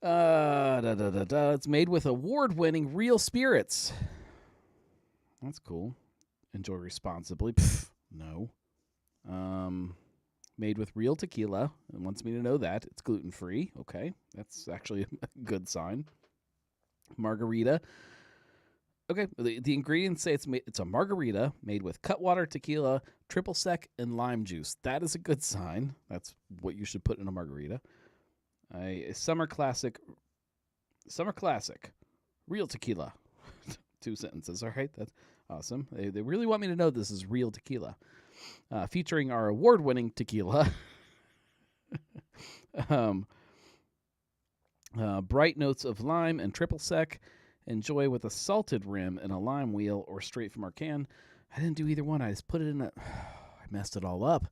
It's made with award-winning real spirits. That's cool. Enjoy responsibly. Pff, no. Made with real tequila. It wants me to know that. It's gluten-free. Okay. That's actually a good sign. Margarita. Okay. The ingredients say it's a margarita made with Cutwater tequila, triple sec, and lime juice. That is a good sign. That's what you should put in a margarita. A summer classic, real tequila. 2 sentences. All right, that's awesome. They really want me to know this is real tequila. Featuring our award-winning tequila. Bright notes of lime and triple sec. Enjoy with a salted rim and a lime wheel or straight from our can. I didn't do either one. I just put it in I messed it all up.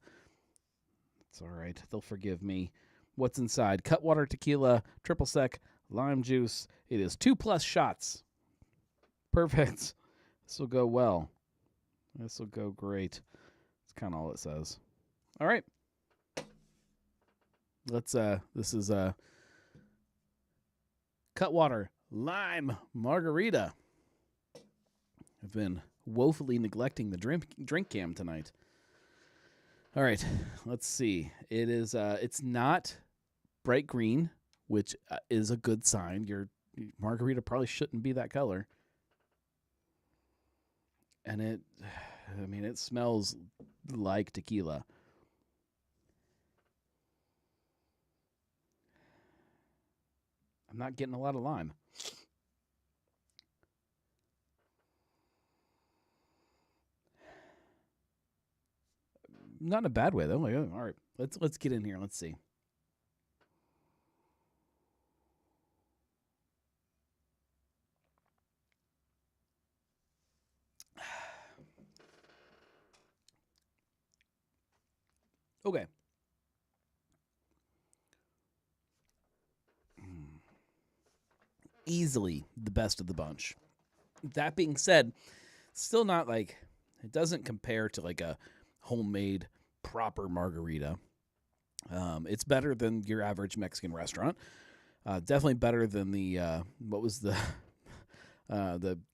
It's all right. They'll forgive me. What's inside? Cutwater tequila, triple sec, lime juice. It is 2+ shots. Perfect. This will go well. This will go great. That's kind of all it says. All right. This is Cutwater Lime Margarita. I've been woefully neglecting the drink cam tonight. All right, let's see. It is. It's not bright green, which is a good sign. Your margarita probably shouldn't be that color. And it smells like tequila. I'm not getting a lot of lime. Not in a bad way though. Like, all right, let's get in here. Let's see. Okay. Easily the best of the bunch. That being said, still not like, it doesn't compare to like a homemade proper margarita. It's better than your average Mexican restaurant. Definitely better than the what was the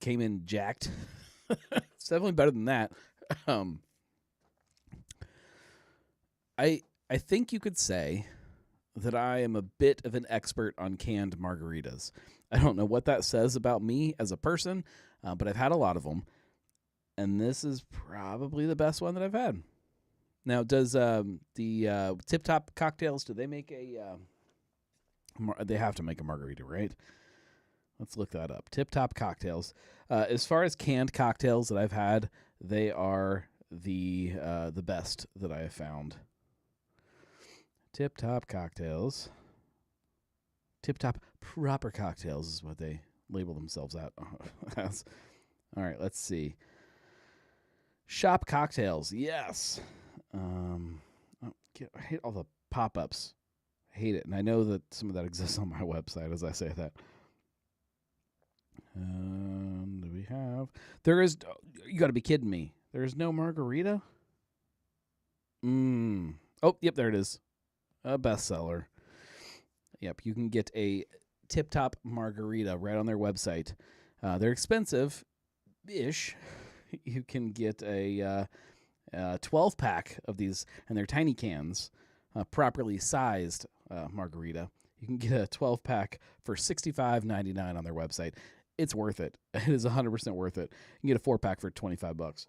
Cayman Jacked. It's definitely better than that. Um, I think you could say that I am a bit of an expert on canned margaritas. I don't know what that says about me as a person, but I've had a lot of them, and this is probably the best one that I've had. Now, does the Tip Top Cocktails, do they make a they have to make a margarita, right? Let's look that up. Tip Top Cocktails. As far as canned cocktails that I've had, they are the best that I have found. Tip Top Cocktails. Tip Top Proper Cocktails is what they label themselves as. All right, let's see. Shop Cocktails. Yes. I hate all the pop-ups. I hate it, and I know that some of that exists on my website as I say that. Do we have? There is. You got to be kidding me. There is no margarita. Oh, yep, there it is. A bestseller. Yep, you can get a Tip Top margarita right on their website. They're expensive-ish. You can get a 12-pack of these, and they're tiny cans, properly sized margarita. You can get a 12-pack for $65.99 on their website. It's worth it. It is 100% worth it. You can get a 4-pack for $25.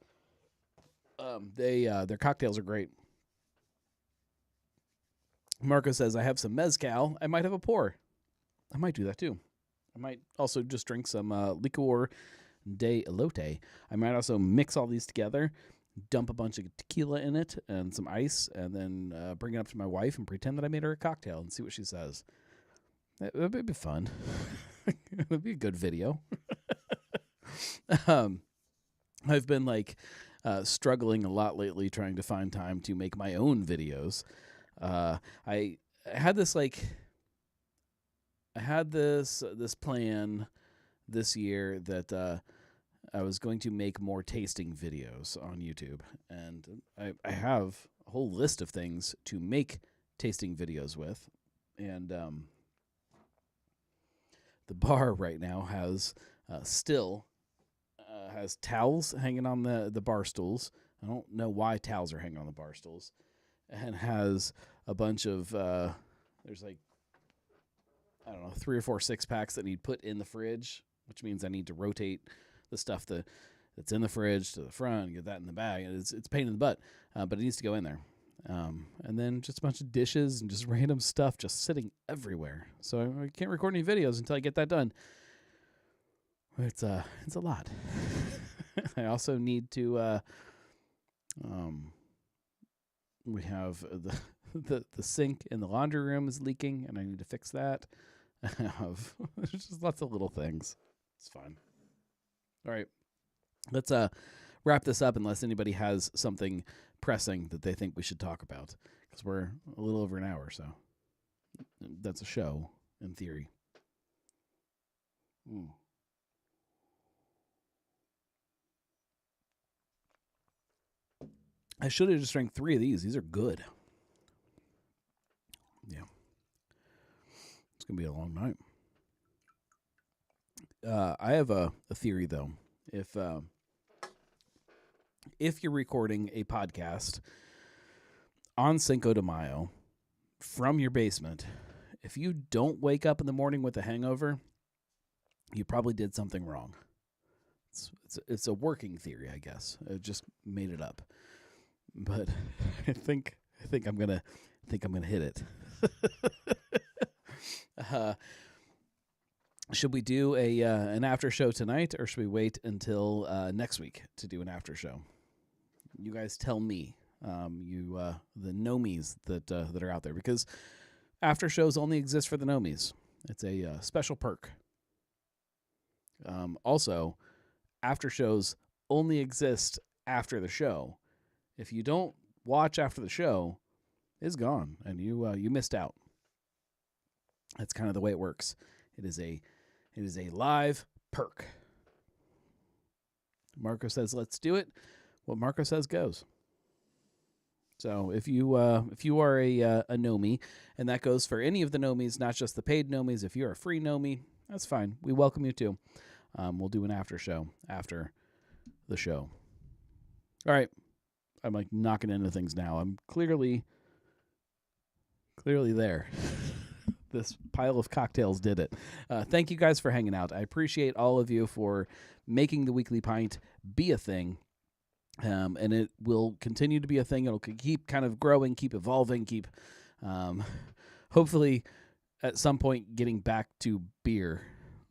Their cocktails are great. Marco says, I have some mezcal. I might have a pour. I might do that too. I might also just drink some liqueur de elote. I might also mix all these together, dump a bunch of tequila in it and some ice, and then bring it up to my wife and pretend that I made her a cocktail and see what she says. That would be fun. It would be a good video. I've been struggling a lot lately trying to find time to make my own videos. I had this this plan this year that I was going to make more tasting videos on YouTube, and I have a whole list of things to make tasting videos with, and the bar right now has has towels hanging on the bar stools. I don't know why towels are hanging on the bar stools, and has a bunch of there's 3 or 4 6-packs that need put in the fridge, which means I need to rotate the stuff that's in the fridge to the front and get that in the bag. It's a pain in the butt, but it needs to go in there. And then just a bunch of dishes and just random stuff just sitting everywhere. So I can't record any videos until I get that done. It's a lot. I also need to we have the sink in the laundry room is leaking, and I need to fix that. There's just lots of little things. It's fine. All right, let's wrap this up unless anybody has something pressing that they think we should talk about, because we're a little over an hour, so that's a show in theory. I should have just drank 3 of these. These are good. Yeah. It's going to be a long night. I have a theory, though. If you're recording a podcast on Cinco de Mayo from your basement, if you don't wake up in the morning with a hangover, you probably did something wrong. It's a working theory, I guess. I just made it up. But I think I'm gonna hit it. Should we do an after show tonight, or should we wait until next week to do an after show? You guys tell me. The Gnomies that are out there, because after shows only exist for the Gnomies. It's a special perk. Also, after shows only exist after the show. If you don't watch after the show, is gone, and you missed out. That's kind of the way it works. It is a live perk. Marco says, let's do it. What Marco says goes. So if you are a Gnomie, and that goes for any of the Gnomies, not just the paid Gnomies, if you're a free Gnomie, that's fine. We welcome you too. We'll do an after show after the show. All right. I'm like knocking into things now. I'm clearly there. This pile of cocktails did it. Thank you guys for hanging out. I appreciate all of you for making the Weekly Pint be a thing. And it will continue to be a thing. It'll keep kind of growing, keep evolving, keep hopefully at some point getting back to beer.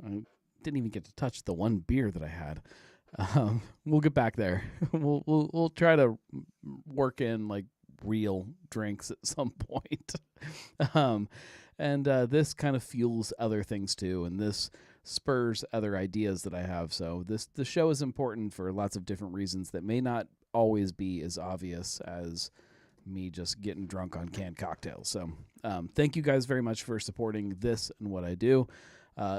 I didn't even get to touch the one beer that I had. We'll get back there. We'll try to work in like real drinks at some point. And this kind of fuels other things too, and this spurs other ideas that I have. So the show is important for lots of different reasons that may not always be as obvious as me just getting drunk on canned cocktails. So thank you guys very much for supporting this and what I do.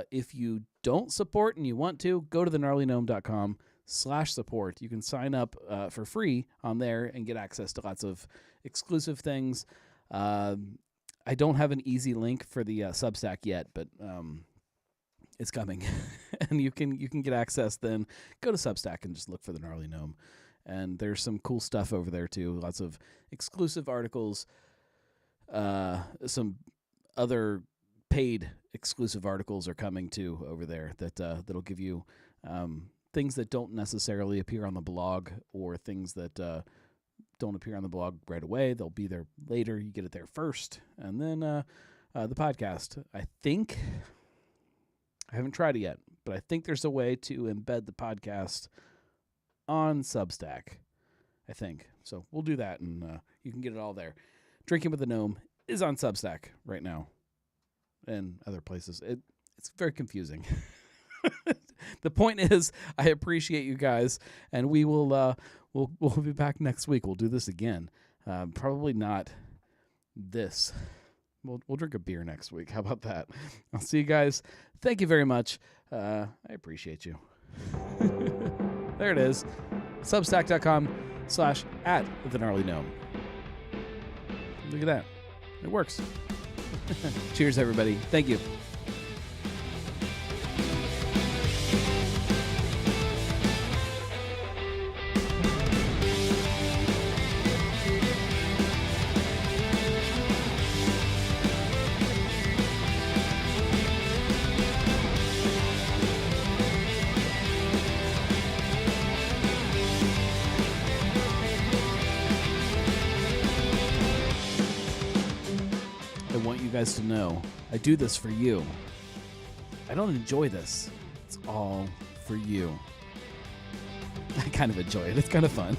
If you don't support and you want to, go to thegnarlygnome.com/support. You can sign up for free on there and get access to lots of exclusive things. I don't have an easy link for the Substack yet, but it's coming. And you can get access then. Go to Substack and just look for the Gnarly Gnome. And there's some cool stuff over there too. Lots of exclusive articles, some other paid exclusive articles are coming too over there that'll give you things that don't necessarily appear on the blog, or things that don't appear on the blog right away. They'll be there later. You get it there first. And then the podcast. I haven't tried it yet, but I think there's a way to embed the podcast on Substack, I think. So we'll do that, and you can get it all there. Drinking with the Gnome is on Substack right now and other places. It's very confusing. The point is, I appreciate you guys, and we will we'll be back next week. We'll do this again. Probably not this. We'll drink a beer next week. How about that? I'll see you guys. Thank you very much. I appreciate you. There it is. Substack.com/@thegnarlygnome. Look at that. It works. Cheers, everybody. Thank you. Guys to know I do this for you. I don't enjoy this. It's all for you. I kind of enjoy it. It's kind of fun.